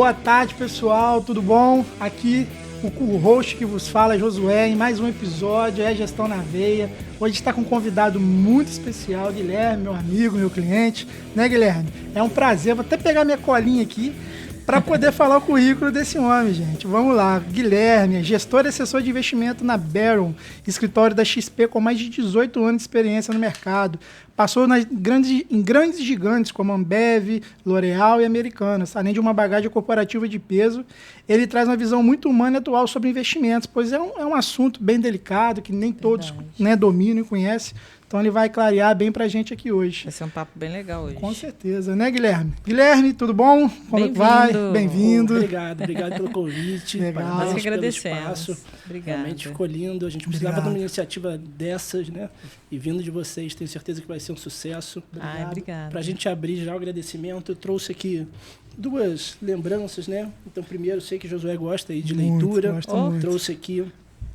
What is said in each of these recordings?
Boa tarde, pessoal, tudo bom? Aqui o host que vos fala é Josué, em mais um episódio, Gestão na Veia. Hoje está com um convidado muito especial, Guilherme, meu amigo, meu cliente, né, Guilherme? É um prazer, vou até pegar minha colinha aqui para poder falar o currículo desse homem, gente. Vamos lá, Guilherme, gestor e assessor de investimento na Barron, escritório da XP com mais de 18 anos de experiência no mercado. Passou em grandes gigantes como Ambev, L'Oréal e Americanas, além de uma bagagem corporativa de peso. Ele traz uma visão muito humana e atual sobre investimentos, pois é um assunto bem delicado que nem todos dominam e conhecem. Então ele vai clarear bem pra gente aqui hoje. Vai ser um papo bem legal hoje. Com certeza, né, Guilherme? Guilherme, tudo bom? Como é que vai? Bem-vindo. Obrigado pelo convite. Legal. Nós que pelo agradecemos. espaço. Obrigada. Realmente ficou lindo. A gente precisava de uma iniciativa dessas, né? E vindo de vocês, tenho certeza que vai ser um sucesso. Obrigada. Pra gente abrir já o agradecimento, eu trouxe aqui duas lembranças, né? Então, primeiro, sei que Josué gosta aí de leitura. Muito. Trouxe aqui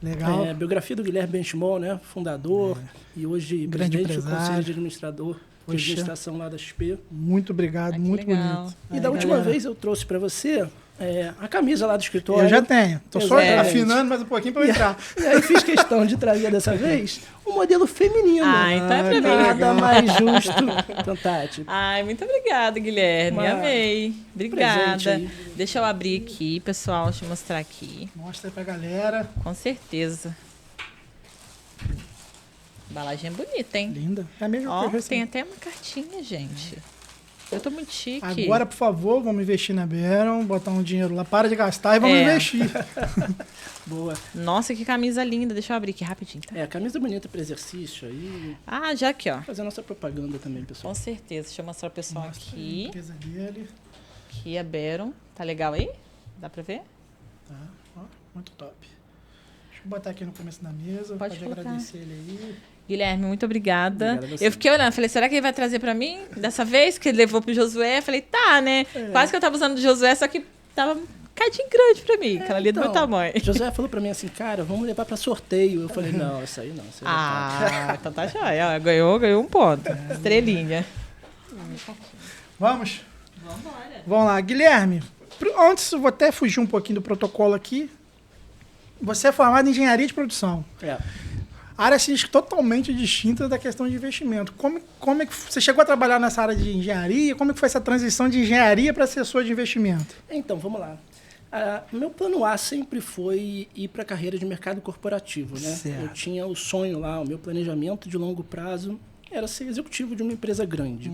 Legal. a biografia do Guilherme Benchimol, né? Fundador e hoje Grande presidente do empresário. Conselho de Administração lá da XP. Muito obrigado, muito legal. bonito. E da última vez eu trouxe para você a camisa lá do escritório. Eu já tenho. Tô só Exatamente. afinando mais um pouquinho para eu entrar. E aí fiz questão de trazer dessa vez um modelo feminino. Então é pra mim. Nada mais justo. Então, Tati. Muito obrigada, Guilherme. Amei. Obrigada. Presente aí. Deixa eu abrir aqui, pessoal. Deixa eu mostrar aqui. Mostra aí pra galera. Com certeza. Embalagem é bonita, hein? Linda. É a mesma Ó, coisa. tem até uma cartinha, gente. Eu tô muito chique. Agora, por favor, vamos investir na Barron, botar um dinheiro lá. Para de gastar e vamos investir. Boa. Nossa, que camisa linda. Deixa eu abrir aqui rapidinho, tá? A camisa bonita para exercício aí. Já aqui, ó. Fazer a nossa propaganda também, pessoal. Com certeza. Deixa eu mostrar pro pessoal Mostra aí a aqui. empresa dele. Aqui é Barron. Tá legal aí? Dá pra ver? Tá, ó, muito top. Deixa eu botar aqui no começo da mesa. Pode colocar. Agradecer ele aí. Guilherme, muito obrigada. Obrigado a você. Eu fiquei olhando, falei, será que ele vai trazer pra mim dessa vez? Que ele levou pro Josué. Falei, tá, né? Quase que eu tava usando do Josué, só que tava um cadinho grande pra mim, aquela ali é do meu tamanho. Josué falou para mim assim, cara, vamos levar para sorteio. Eu falei, não, isso aí não. Isso aí Então tá jóia. Ó, ganhou um ponto. Estrelinha. Vamos? Vambora. Vamos lá. Guilherme, antes eu vou até fugir um pouquinho do protocolo aqui. Você é formado em engenharia de produção. Área assim, totalmente distinta da questão de investimento. Como é que você chegou a trabalhar nessa área de engenharia? Como é que foi essa transição de engenharia para assessor de investimento? Então, vamos lá. Meu plano A sempre foi ir para a carreira de mercado corporativo, né? Certo. Eu tinha o sonho lá, o meu planejamento de longo prazo era ser executivo de uma empresa grande.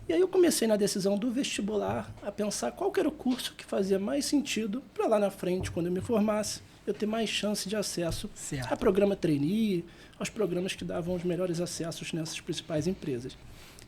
E aí eu comecei na decisão do vestibular a pensar qual que era o curso que fazia mais sentido para lá na frente, quando eu me formasse, eu ter mais chance de acesso a programa trainee, aos programas que davam os melhores acessos nessas principais empresas.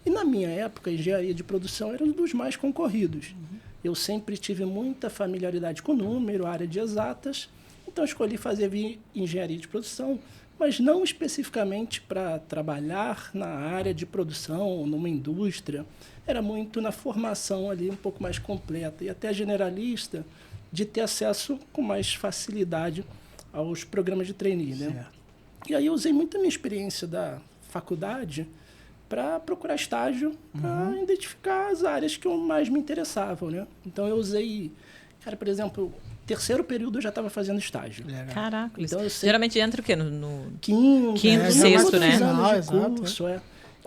E na minha época, a engenharia de produção era um dos mais concorridos. Eu sempre tive muita familiaridade com o número, área de exatas, então escolhi fazer engenharia de produção, mas não especificamente para trabalhar na área de produção, numa indústria. Era muito na formação ali um pouco mais completa e até generalista, de ter acesso com mais facilidade aos programas de trainee, né? E aí eu usei muito a minha experiência da faculdade para procurar estágio, para identificar as áreas que mais me interessavam, né? Então eu usei, por exemplo, terceiro período eu já estava fazendo estágio. Caraca, Então, eu sei geralmente entra o quê? No quinto, sexto, né? Anos de curso,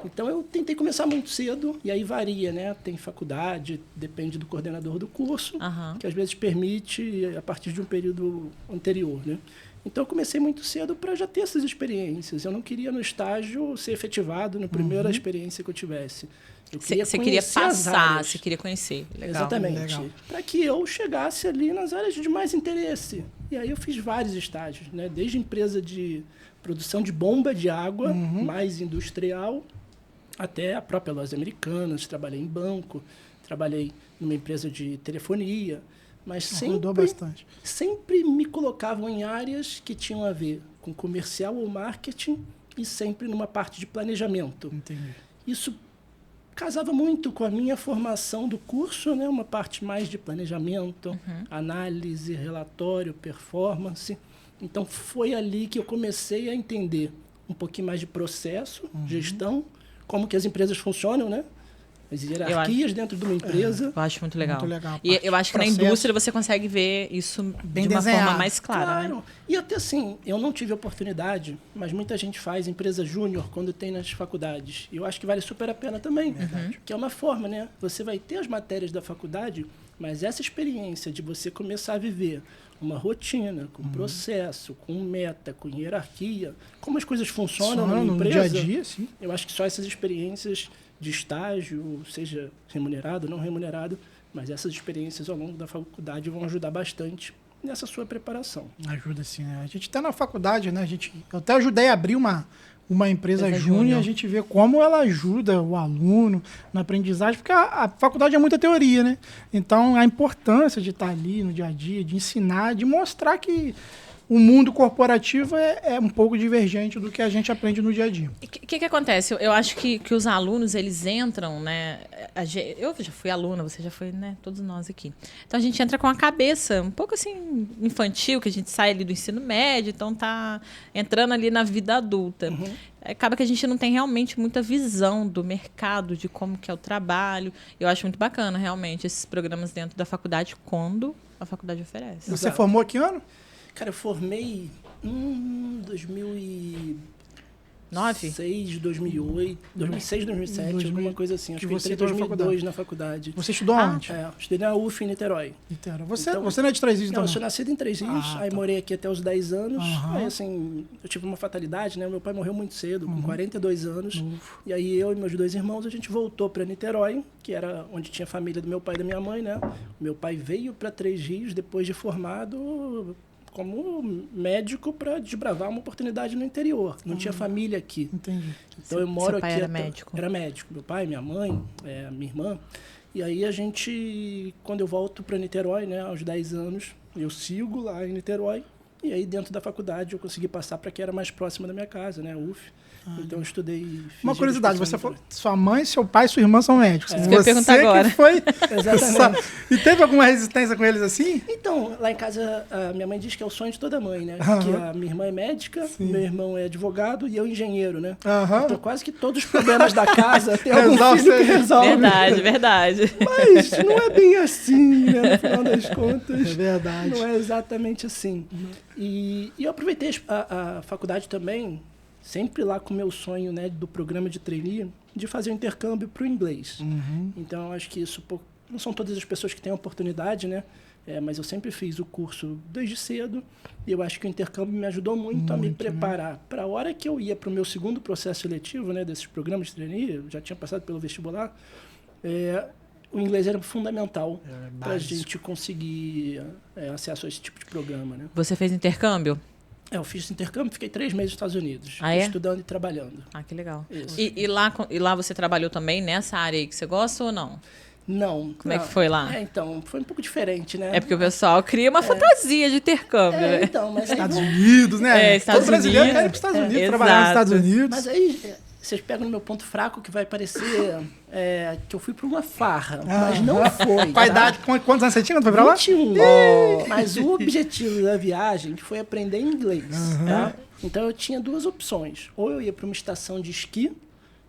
Então eu tentei começar muito cedo, e aí varia, né? Tem faculdade, depende do coordenador do curso, que às vezes permite a partir de um período anterior, né? Então eu comecei muito cedo para já ter essas experiências. Eu não queria no estágio ser efetivado na primeira experiência que eu tivesse. Você queria passar, você queria conhecer. Legal. Exatamente. Para que eu chegasse ali nas áreas de mais interesse. E aí eu fiz vários estágios, né? Desde empresa de produção de bomba de água, mais industrial, até a própria Lojas Americanas. Trabalhei em banco, trabalhei numa empresa de telefonia, mas sempre me colocavam em áreas que tinham a ver com comercial ou marketing e sempre numa parte de planejamento. Entendi. Isso casava muito com a minha formação do curso, né? Uma parte mais de planejamento, análise, relatório, performance. Então, foi ali que eu comecei a entender um pouquinho mais de processo, gestão, como que as empresas funcionam, né? as hierarquias dentro de uma empresa. Eu acho muito legal. Muito legal. E eu acho que Processo. na indústria você consegue ver isso Bem de uma desenhado. forma mais clara. Claro. Né? E até assim, eu não tive oportunidade, mas muita gente faz empresa júnior quando tem nas faculdades. E eu acho que vale super a pena também. Que é uma forma, né? Você vai ter as matérias da faculdade, mas essa experiência de você começar a viver uma rotina, com processo, com meta, com hierarquia, como as coisas funcionam numa no empresa. dia a dia, sim. Eu acho que só essas experiências de estágio, seja remunerado, não remunerado, mas essas experiências ao longo da faculdade vão ajudar bastante nessa sua preparação. Ajuda sim, né? A gente tá na faculdade, né? Eu até ajudei a abrir uma empresa Empresa júnior, júnior. a gente vê como ela ajuda o aluno na aprendizagem, porque a faculdade é muita teoria, né? Então, a importância de estar ali no dia a dia, de ensinar, de mostrar que o mundo corporativo é um pouco divergente do que a gente aprende no dia a dia. E o que acontece? Eu acho que os alunos, eles entram, né? Eu já fui aluna, você já foi, né? Todos nós aqui. Então, a gente entra com a cabeça um pouco assim, infantil, que a gente sai ali do ensino médio, então tá entrando ali na vida adulta. Acaba que a gente não tem realmente muita visão do mercado, de como que é o trabalho. Eu acho muito bacana, realmente, esses programas dentro da faculdade, quando a faculdade oferece. Você Exato. formou que ano? Cara, eu formei em 9? 2006, 2007, alguma coisa assim. Acho que eu você entrei em entrou na 2002 na faculdade. Você estudou onde? Estudei na UF em Niterói. Niterói. Você Então- não é de Três Rios, Não, então? eu sou nascido em Três Rios, aí tá. morei aqui até os 10 anos. Aham. Aí, assim, eu tive uma fatalidade, né? Meu pai morreu muito cedo, com 42 anos. E aí eu e meus dois irmãos, a gente voltou para Niterói, que era onde tinha a família do meu pai e da minha mãe, né? Meu pai veio para Três Rios depois de formado como médico para desbravar uma oportunidade no interior. Não tinha família aqui. Entendi. Então eu moro Seu pai aqui. era médico? Era médico. Meu pai, minha mãe, minha irmã. E aí a gente, quando eu volto para Niterói, né, aos 10 anos, eu sigo lá em Niterói. E aí dentro da faculdade eu consegui passar para que era mais próxima da minha casa, né, UF. Então eu estudei. fiz Uma curiosidade, você especialização falou, sua mãe, seu pai e sua irmã são médicos. Isso que eu ia perguntar agora. Que foi... Exatamente. E teve alguma resistência com eles assim? Então, lá em casa, a minha mãe diz que é o sonho de toda mãe, né? Aham. Que a minha irmã é médica, meu irmão é advogado e eu engenheiro, né? Aham. Então quase que todos os problemas da casa tem algum Resolve filho que isso aí. resolve. Verdade. Mas não é bem assim, né? No final das contas. É verdade. Não é exatamente assim. E eu aproveitei a faculdade também, sempre lá com o meu sonho, né, do programa de trainee, de fazer um intercâmbio para o inglês. Então, eu acho que isso não são todas as pessoas que têm a oportunidade, né? Mas eu sempre fiz o curso desde cedo e eu acho que o intercâmbio me ajudou muito a me preparar para a hora que eu ia para o meu segundo processo seletivo, né, desses programas de trainee, eu já tinha passado pelo vestibular, o inglês era fundamental para a gente conseguir acesso a esse tipo de programa, né? Você fez intercâmbio? Eu fiz intercâmbio, fiquei 3 meses nos Estados Unidos, Ah, é? estudando e trabalhando. Ah, que legal. Isso. E lá você trabalhou também nessa área aí que você gosta ou não? Não. Como é que foi lá? Então, foi um pouco diferente, né? É porque o pessoal cria uma fantasia de intercâmbio, né? Então, mas aí, Estados Unidos, né? Estados Todo brasileiro Unidos. quer ir para os Estados Unidos, Exato. trabalhar nos Estados Unidos. mas aí vocês pegam no meu ponto fraco que vai parecer que eu fui para uma farra, mas não foi. Com a tá? idade, quantos anos você tinha quando foi pra lá? 21. Mas o objetivo da viagem foi aprender inglês. Tá? Então eu tinha 2 opções. Ou eu ia para uma estação de esqui,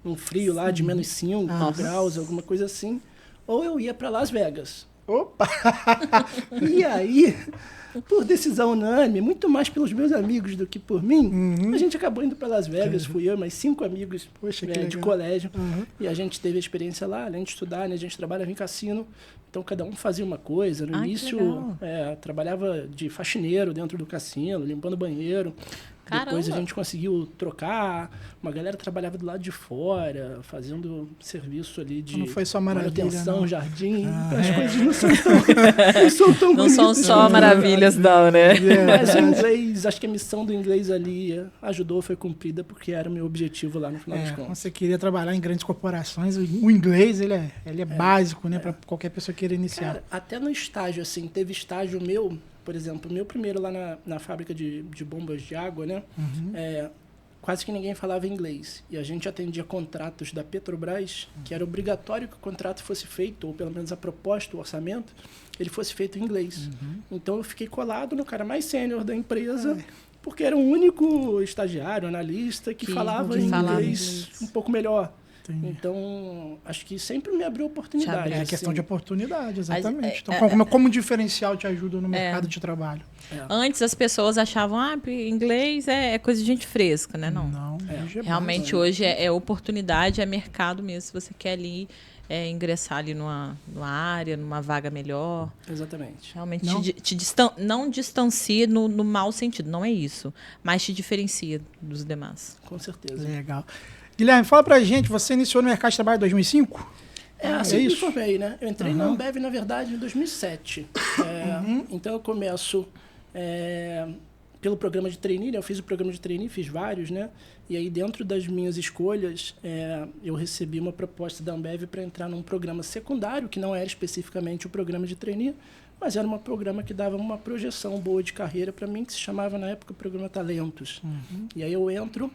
um frio lá de menos 5 graus, alguma coisa assim. Ou eu ia para Las Vegas. Opa! E aí, por decisão unânime, muito mais pelos meus amigos do que por mim, a gente acabou indo para Las Vegas. Fui eu e mais 5 amigos Poxa, que de legal. colégio. E a gente teve a experiência lá, além de estudar, né, a gente trabalhava em cassino. Então, cada um fazia uma coisa. No Ah, que início, legal. trabalhava de faxineiro dentro do cassino, limpando o banheiro. Depois a Caramba. gente conseguiu trocar. Uma galera trabalhava do lado de fora, fazendo serviço ali de Não foi só maravilha, manutenção, não. jardim. As coisas não são tão Não são bonitas, só maravilhas, não, né? Mas o inglês, acho que a missão do inglês ali ajudou, foi cumprida, porque era o meu objetivo lá no final das Quando contas. você queria trabalhar em grandes corporações, o inglês ele é básico, né, para qualquer pessoa queira iniciar. Cara, até no estágio, assim, teve estágio meu, por exemplo, meu primeiro lá na fábrica de bombas de água, né? Quase que ninguém falava inglês. E a gente atendia contratos da Petrobras, que era obrigatório que o contrato fosse feito, ou pelo menos a proposta, o orçamento, ele fosse feito em inglês. Então eu fiquei colado no cara mais sênior da empresa, porque era o único estagiário, analista, que falava falava inglês um pouco melhor. Entendi. Então, acho que sempre me abriu oportunidade. É questão assim. de oportunidade, exatamente. Então, como diferencial te ajuda no mercado de trabalho? Antes as pessoas achavam, inglês é coisa de gente fresca, né? Não. Realmente hoje é oportunidade, é mercado mesmo. Se você quer ali ingressar ali numa área, numa vaga melhor. Exatamente. Realmente não distancia no mau sentido, não é isso. Mas te diferencia dos demais. Com certeza. Legal. Guilherme, fala pra gente, você iniciou no mercado de trabalho em 2005? Assim é que me isso? formei, né? Eu entrei na Ambev, na verdade, em 2007. Então, eu começo pelo programa de trainee, né? Eu fiz o programa de trainee, fiz vários, né? E aí, dentro das minhas escolhas, eu recebi uma proposta da Ambev para entrar num programa secundário, que não era especificamente o programa de trainee, mas era um programa que dava uma projeção boa de carreira para mim, que se chamava, na época, Programa Talentos. E aí eu entro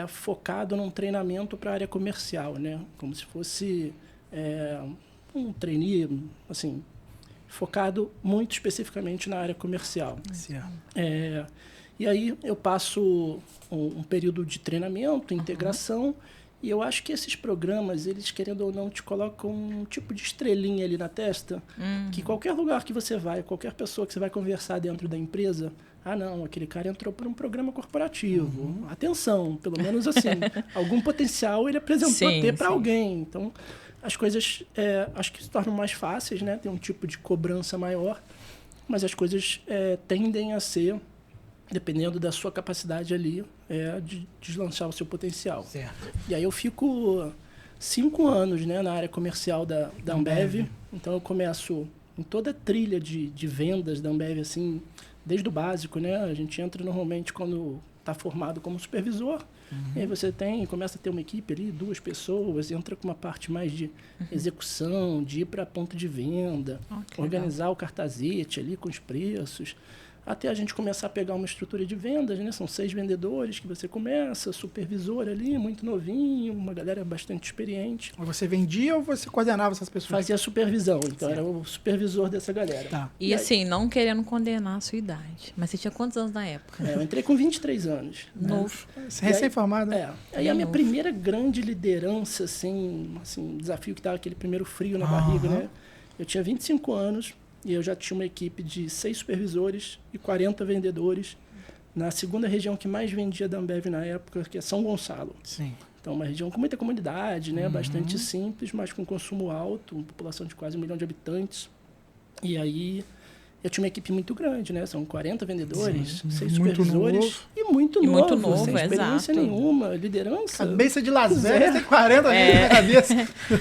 focado num treinamento para a área comercial, né? Como se fosse um trainee, assim, focado muito especificamente na área comercial. E aí eu passo um período de treinamento, integração, e eu acho que esses programas, eles, querendo ou não, te colocam um tipo de estrelinha ali na testa, que qualquer lugar que você vai, qualquer pessoa que você vai conversar dentro da empresa, não, aquele cara entrou por um programa corporativo. Atenção, pelo menos assim, algum potencial ele apresentou ter para alguém. Então, as coisas acho que se tornam mais fáceis, né? Tem um tipo de cobrança maior, mas as coisas tendem a ser, dependendo da sua capacidade ali, de deslanchar o seu potencial. Certo. E aí eu fico 5 anos, né, na área comercial da Ambev. Então eu começo em toda a trilha de vendas da Ambev, assim, desde o básico, né? A gente entra normalmente quando está formado como supervisor. E aí você começa a ter uma equipe ali, 2 pessoas, entra com uma parte mais de execução, de ir para ponto de venda, organizar o cartazete ali com os preços, até a gente começar a pegar uma estrutura de vendas, né? São 6 vendedores que você começa, supervisor ali, muito novinho, uma galera bastante experiente. Você vendia ou você coordenava essas pessoas? Fazia supervisão, então era o supervisor dessa galera. Tá. E assim, não querendo condenar a sua idade, mas você tinha quantos anos na época? Eu entrei com 23 anos. Novo. Recém-formado. Aí a minha primeira grande liderança, assim, desafio que dava aquele primeiro frio na barriga, né? Eu tinha 25 anos e eu já tinha uma equipe de 6 supervisores e 40 vendedores na segunda região que mais vendia da Ambev na época, que é São Gonçalo. Sim. Então, uma região com muita comunidade, né? Bastante simples, mas com consumo alto, uma população de quase 1 milhão de habitantes. E aí, eu tinha uma equipe muito grande, né? São 40 vendedores, 6 supervisores e muito novo, sem experiência nenhuma, liderança. Cabeça de Las Vegas tem 40 vezes na cabeça.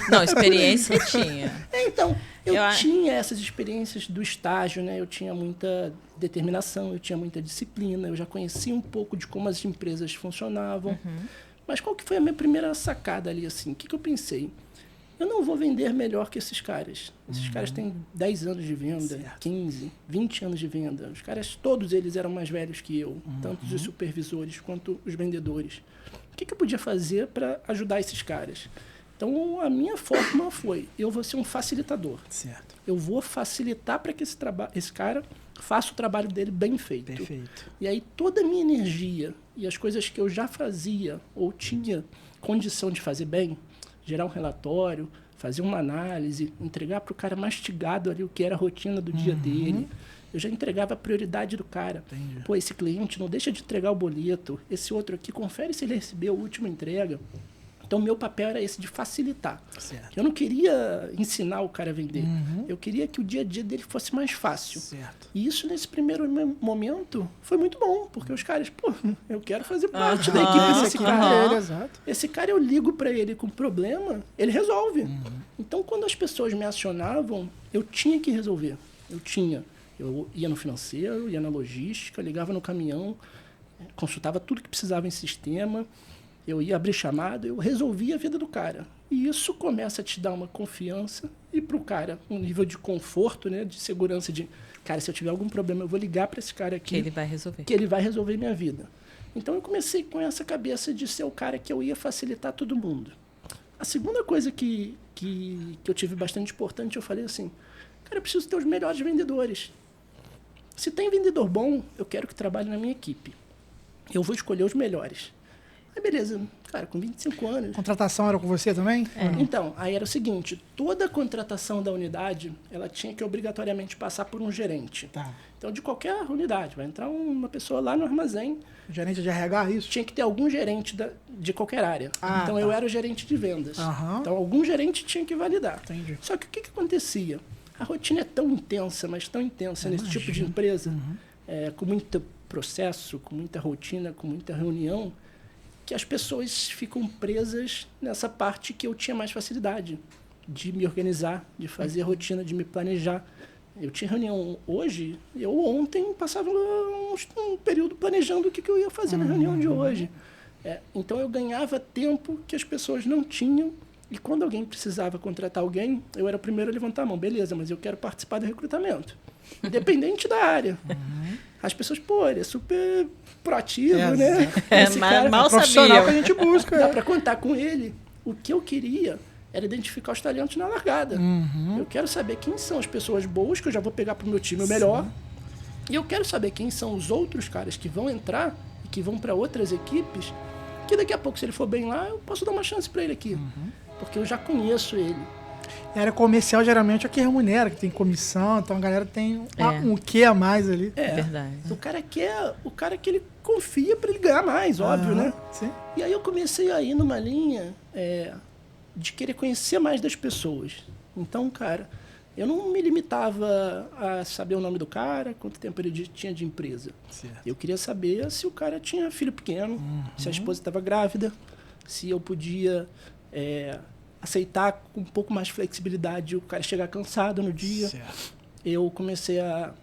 Não, experiência tinha. Então, eu tinha essas experiências do estágio, né? Eu tinha muita determinação, eu tinha muita disciplina, eu já conhecia um pouco de como as empresas funcionavam. Mas qual que foi a minha primeira sacada ali, assim? O que eu pensei? Eu não vou vender melhor que esses caras. Esses caras têm 10 anos de venda, 15, 20 anos de venda. Os caras, todos eles eram mais velhos que eu, tanto os supervisores quanto os vendedores. O que eu podia fazer para ajudar esses caras? Então, a minha forma foi, eu vou ser um facilitador. Certo. Eu vou facilitar para que esse cara faça o trabalho dele bem feito. Perfeito. E aí, toda a minha energia e as coisas que eu já fazia ou tinha condição de fazer bem, gerar um relatório, fazer uma análise, entregar para o cara mastigado ali o que era a rotina do dia dele. Eu já entregava a prioridade do cara. Entendi. Pô, esse cliente não deixa de entregar o boleto. Esse outro aqui, confere se ele recebeu a última entrega. Então, meu papel era esse, de facilitar. Certo. Eu não queria ensinar o cara a vender. Eu queria que o dia a dia dele fosse mais fácil. Certo. E isso, nesse primeiro momento, foi muito bom. Porque os caras, eu quero fazer parte da equipe desse cara. Exato. Esse cara, eu ligo para ele com problema, ele resolve. Então, quando as pessoas me acionavam, eu tinha que resolver. Eu ia no financeiro, ia na logística, ligava no caminhão, consultava tudo que precisava em sistema, eu ia abrir chamada, eu resolvia a vida do cara. E isso começa a te dar uma confiança e para o cara um nível de conforto, né, de segurança, de, cara, se eu tiver algum problema, eu vou ligar para esse cara aqui. Que ele vai resolver. Que ele vai resolver minha vida. Então, eu comecei com essa cabeça de ser o cara que eu ia facilitar todo mundo. A segunda coisa que eu tive bastante importante, eu falei assim, cara, eu preciso ter os melhores vendedores. Se tem vendedor bom, eu quero que trabalhe na minha equipe. Eu vou escolher os melhores. Aí beleza, cara, com 25 anos... Contratação era com você também? Então, aí era o seguinte, toda contratação da unidade, ela tinha que obrigatoriamente passar por um gerente. Tá. Então, de qualquer unidade, vai entrar uma pessoa lá no armazém, Gerente de RH, isso? tinha que ter algum gerente de qualquer área. Então, eu era o gerente de vendas. Então, algum gerente tinha que validar. Entendi. Só que o que acontecia? A rotina é tão intensa, mas tão intensa nesse tipo de empresa, com muito processo, com muita rotina, com muita reunião, que as pessoas ficam presas nessa parte que eu tinha mais facilidade de me organizar, de fazer rotina, de me planejar. Eu tinha reunião hoje, eu ontem passava um período planejando o que eu ia fazer na reunião de hoje. Então eu ganhava tempo que as pessoas não tinham, e quando alguém precisava contratar alguém, eu era o primeiro a levantar a mão. Beleza, mas eu quero participar do recrutamento, independente da área. As pessoas, pô, ele é super proativo, né? Esse cara mal profissional sabia. que a gente busca. Dá para contar com ele. O que eu queria era identificar os talentos na largada. Eu quero saber quem são as pessoas boas, que eu já vou pegar para o meu time o melhor. E eu quero saber quem são os outros caras que vão entrar e que vão para outras equipes, que daqui a pouco, se ele for bem lá, eu posso dar uma chance para ele aqui. Porque eu já conheço ele. E a área comercial geralmente é que remunera, que tem comissão, então a galera tem um quê a mais ali. É verdade. O cara que ele confia para ele ganhar mais, óbvio, né? Sim. E aí eu comecei a ir numa linha de querer conhecer mais das pessoas. Então, cara, eu não me limitava a saber o nome do cara, quanto tempo ele tinha de empresa. Certo. Eu queria saber se o cara tinha filho pequeno, se a esposa estava grávida, se eu podia aceitar com um pouco mais de flexibilidade o cara chegar cansado no dia. Certo. Eu comecei a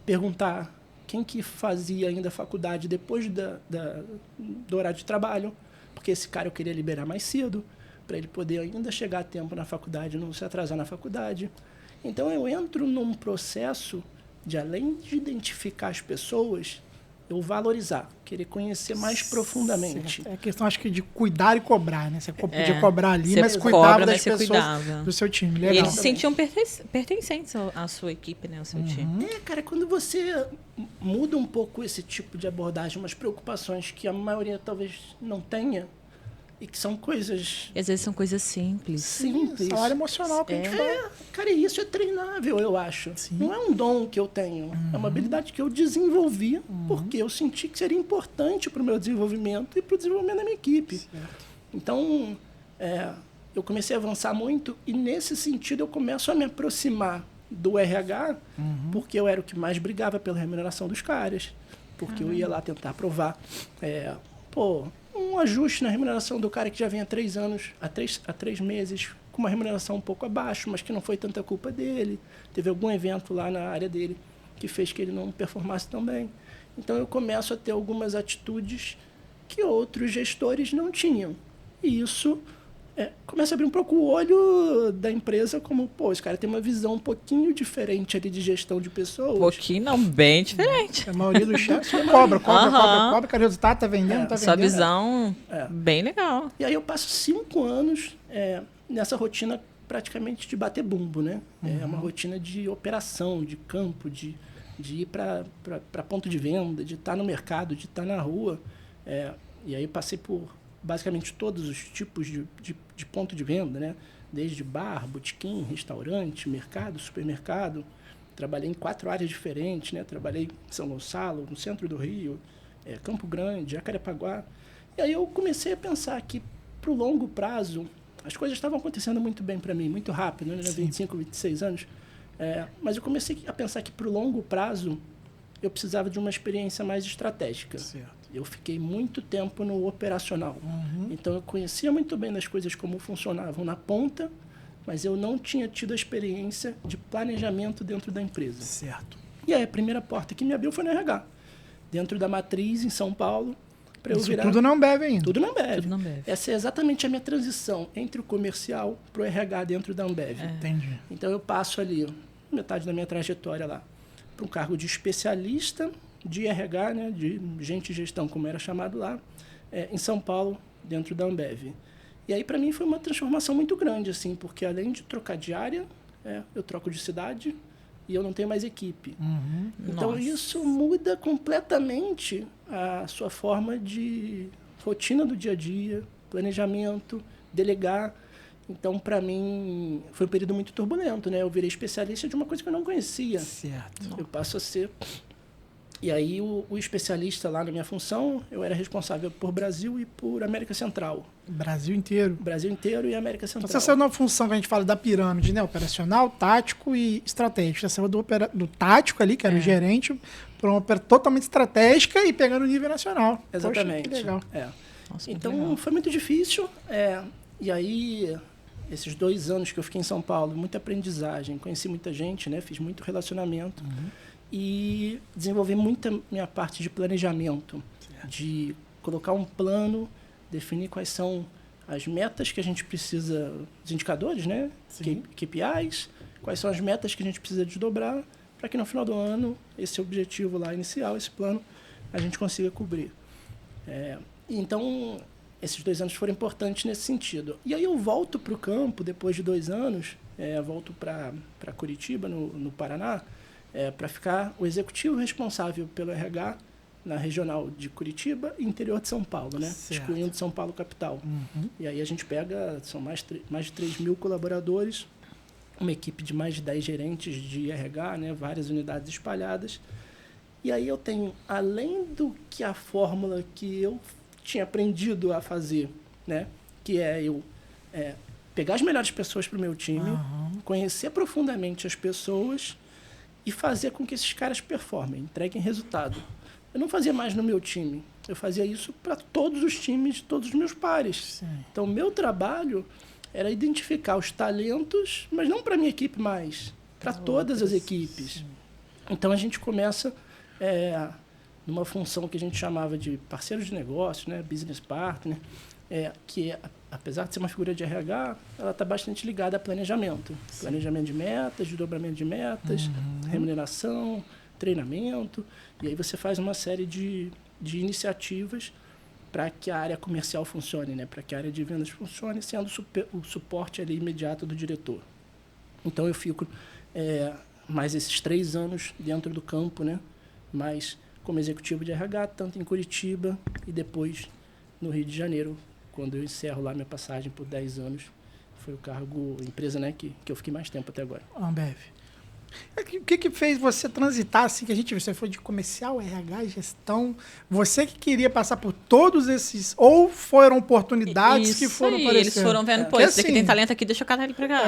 perguntar quem que fazia ainda faculdade depois do horário de trabalho, porque esse cara eu queria liberar mais cedo, para ele poder ainda chegar a tempo na faculdade, não se atrasar na faculdade. Então eu entro num processo de, além de identificar as pessoas, eu valorizar, querer conhecer mais profundamente. É a questão, acho que, de cuidar e cobrar, né? Você podia cobrar ali, você mas cobra, cuidava mas das você pessoas cuidava. do seu time. E Legal. eles se sentiam pertencentes à sua equipe, né? Ao seu time. Cara, quando você muda um pouco esse tipo de abordagem, umas preocupações que a maioria talvez não tenha, e que são coisas E às vezes são coisas simples. simples. Salário emocional que a gente fala. Cara, e isso é treinável, eu acho. Não é um dom que eu tenho. É uma habilidade que eu desenvolvi porque eu senti que seria importante para o meu desenvolvimento e para o desenvolvimento da minha equipe. Certo. Então, eu comecei a avançar muito e, nesse sentido, eu começo a me aproximar do RH porque eu era o que mais brigava pela remuneração dos caras. Porque eu ia lá tentar aprovar um ajuste na remuneração do cara que já vem há 3 anos, há 3 meses, com uma remuneração um pouco abaixo, mas que não foi tanta culpa dele. Teve algum evento lá na área dele que fez que ele não performasse tão bem. Então eu começo a ter algumas atitudes que outros gestores não tinham. E isso começa a abrir um pouco o olho da empresa como, esse cara tem uma visão um pouquinho diferente ali de gestão de pessoas. Um pouquinho, não, bem diferente. A maioria dos chefes só cobra. Cada resultado tá vendendo, tá vendendo. Sua visão, bem legal. E aí eu passo 5 anos nessa rotina praticamente de bater bumbo, né? É uma rotina de operação, de campo, de ir para ponto de venda, de estar no mercado, de estar na rua. E aí eu passei por basicamente todos os tipos de ponto de venda, né? Desde bar, botequim, restaurante, mercado, supermercado. Trabalhei em 4 áreas diferentes, né? Trabalhei em São Gonçalo, no centro do Rio, Campo Grande, Jacarepaguá. E aí eu comecei a pensar que, para o longo prazo, as coisas estavam acontecendo muito bem para mim, muito rápido, né? 25, 26 anos. Mas eu comecei a pensar que, para o longo prazo, eu precisava de uma experiência mais estratégica. Certo. Eu fiquei muito tempo no operacional. Então, eu conhecia muito bem das coisas como funcionavam na ponta, mas eu não tinha tido a experiência de planejamento dentro da empresa. Certo. E aí, a primeira porta que me abriu foi no RH. Dentro da matriz, em São Paulo, para eu Isso virar... tudo não bebe ainda. Tudo na Ambev. Tudo na Ambev. Essa é exatamente a minha transição entre o comercial para o RH dentro da Ambev. Entendi. Então, eu passo ali metade da minha trajetória lá para um cargo de especialista de RH, né, de gente de gestão, como era chamado lá, em São Paulo, dentro da Ambev. E aí, para mim, foi uma transformação muito grande, assim, porque além de trocar de área, eu troco de cidade, e eu não tenho mais equipe. Então, Nossa. isso muda completamente a sua forma de rotina do dia a dia, planejamento, delegar. Então, para mim, foi um período muito turbulento, né? Eu virei especialista de uma coisa que eu não conhecia. Certo. Eu passo a ser... E aí, o especialista lá na minha função, eu era responsável por Brasil e por América Central. Brasil inteiro. Brasil inteiro e América Central. Então, você saiu numa função que a gente fala da pirâmide, né? Operacional, tático e estratégico. Você saiu do tático ali, que era o gerente, para uma totalmente estratégica e pegando o nível nacional. Exatamente. Poxa, que legal. Nossa, muito Então, legal. foi muito difícil. E aí, esses 2 anos que eu fiquei em São Paulo, muita aprendizagem, conheci muita gente, né? Fiz muito relacionamento e desenvolvi muita minha parte de planejamento, de colocar um plano, definir quais são as metas que a gente precisa, os indicadores, né? Sim. KPIs, quais são as metas que a gente precisa desdobrar para que no final do ano, esse objetivo lá inicial, esse plano, a gente consiga cobrir. Então, esses 2 anos foram importantes nesse sentido. E aí eu volto para o campo, depois de 2 anos, volto para Curitiba, no Paraná, para ficar o executivo responsável pelo RH na regional de Curitiba e interior de São Paulo, né? Certo. Excluindo São Paulo capital. E aí a gente pega, são mais de 3 mil colaboradores, uma equipe de mais de 10 gerentes de RH, né? Várias unidades espalhadas. E aí eu tenho, além do que a fórmula que eu tinha aprendido a fazer, né? Que é eu pegar as melhores pessoas para o meu time, conhecer profundamente as pessoas e fazer com que esses caras performem, entreguem resultado. Eu não fazia mais no meu time, eu fazia isso para todos os times, todos os meus pares. Sim. Então, o meu trabalho era identificar os talentos, mas não para a minha equipe mais, para todas as equipes. Sim. Então, a gente começa numa função que a gente chamava de parceiro de negócio, né? Business partner, que, apesar de ser uma figura de RH, ela está bastante ligada a planejamento. Sim. Planejamento de metas, desdobramento de metas, remuneração, treinamento. E aí você faz uma série de iniciativas para que a área comercial funcione, né? Para que a área de vendas funcione, sendo o suporte ali imediato do diretor. Então, eu fico mais esses 3 anos dentro do campo, né? Mais como executivo de RH, tanto em Curitiba e depois no Rio de Janeiro, quando eu encerro lá minha passagem por 10 anos. Foi o cargo, empresa, né, que eu fiquei mais tempo até agora. Ambev. O que fez você transitar assim, que a gente viu? Você foi de comercial, RH, gestão. Você que queria passar por todos esses... Ou foram oportunidades Isso que foram aí, aparecendo? eles foram vendo, pô, Porque, esse daqui assim, tem talento aqui, deixa eu catar ele pra cá.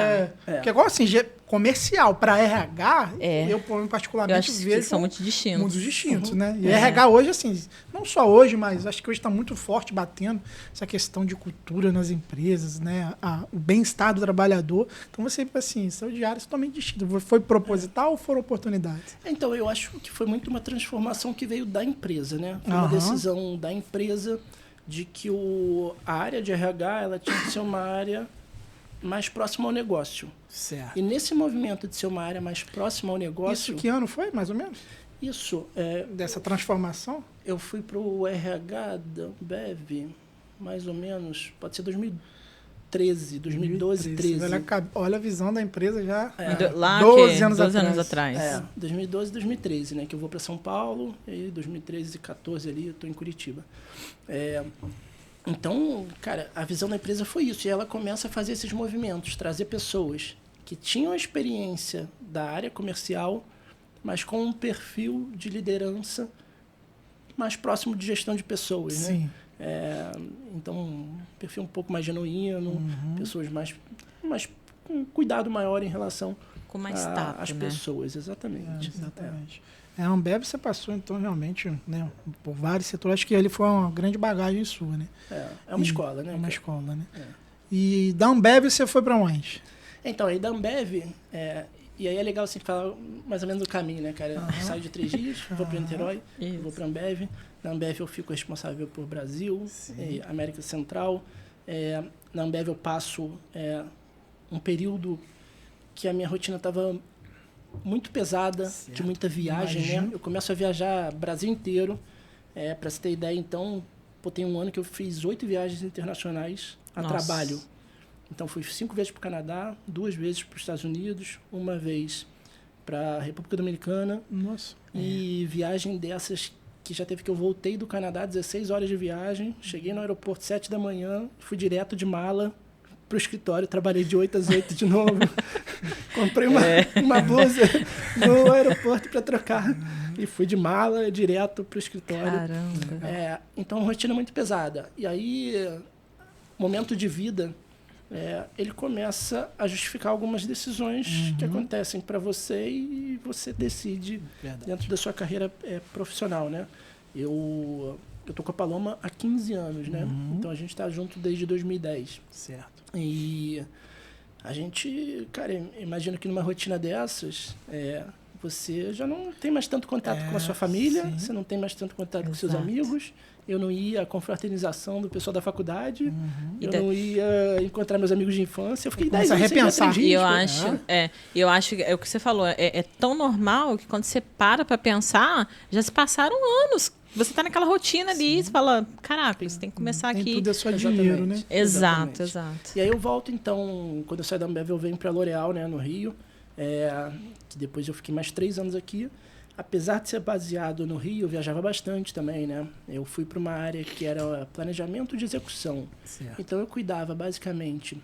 Porque igual assim, comercial para RH, eu Eu particularmente acho que vejo são muito distintos. mundos distintos, né? E RH hoje, assim, não só hoje, mas acho que hoje está muito forte batendo essa questão de cultura nas empresas, né? O bem-estar do trabalhador. Então você, assim, seu diário é totalmente distinto. Foi proposital ou foram oportunidades? Então, eu acho que foi muito uma transformação que veio da empresa, né? Foi uma decisão da empresa de que a área de RH ela tinha que ser uma área mais próxima ao negócio. Certo. E nesse movimento de ser uma área mais próxima ao negócio... Isso que ano foi, mais ou menos? Isso. Dessa transformação? Eu fui para o RH da Ambev, mais ou menos, pode ser 2013, 2012, 13. Olha a visão da empresa já. Lá 12 anos 12 atrás. anos atrás. 2012, 2013, né? Que eu vou para São Paulo, e aí 2013 e 14 ali eu estou em Curitiba. Então, cara, a visão da empresa foi isso. E ela começa a fazer esses movimentos, trazer pessoas que tinham a experiência da área comercial, mas com um perfil de liderança mais próximo de gestão de pessoas, Sim. né? Então, um perfil um pouco mais genuíno, pessoas mais com cuidado maior em relação Com mais tato, às né? pessoas, exatamente. Exatamente. A Ambev você passou, então, realmente, né, por vários setores. Acho que ele foi uma grande bagagem sua, né? É uma escola, né? É uma cara? escola, né? E da Ambev você foi para onde? Então, aí da Ambev, e aí é legal assim, falar mais ou menos o caminho, né, cara? Eu saio de 3 dias, vou para Niterói, Isso. vou para Ambev. Na Ambev eu fico responsável por Brasil, América Central. Na Ambev eu passo um período que a minha rotina estava muito pesada, de muita viagem, né? Eu começo a viajar Brasil inteiro. Para você ter ideia, então, tem um ano que eu fiz 8 viagens internacionais a trabalho. Então, fui 5 vezes para o Canadá, 2 vezes para os Estados Unidos, 1 vez para República Dominicana. Nossa. E viagem dessas que já teve que eu voltei do Canadá, 16 horas de viagem. Cheguei no aeroporto 7 da manhã, fui direto de mala pro escritório, trabalhei de 8 às 8 de novo. Comprei uma blusa no aeroporto para trocar. E fui de mala direto pro escritório. Caramba. Então, rotina muito pesada. E aí, momento de vida, ele começa a justificar algumas decisões que acontecem para você e você decide dentro da sua carreira profissional, né? Eu tô com a Paloma há 15 anos, né? Então, a gente está junto desde 2010. Certo. E a gente, cara, imagino que numa rotina dessas, você já não tem mais tanto contato com a sua família, você não tem mais tanto contato com seus amigos. Eu não ia à confraternização do pessoal da faculdade, eu não ia encontrar meus amigos de infância. Eu fiquei 10 anos sem repensar. E eu acho que é o que você falou, é tão normal que quando você para pensar, já se passaram anos. Você tá naquela rotina ali, você fala, caraca, você tem que começar tem aqui. Tudo é só dinheiro, né? Exato. E aí eu volto, então, quando eu saio da Ambev, eu venho para L'Oréal, né, no Rio. Que depois eu fiquei mais 3 anos aqui. Apesar de ser baseado no Rio, eu viajava bastante também, né? Eu fui para uma área que era planejamento de execução. Certo. Então eu cuidava basicamente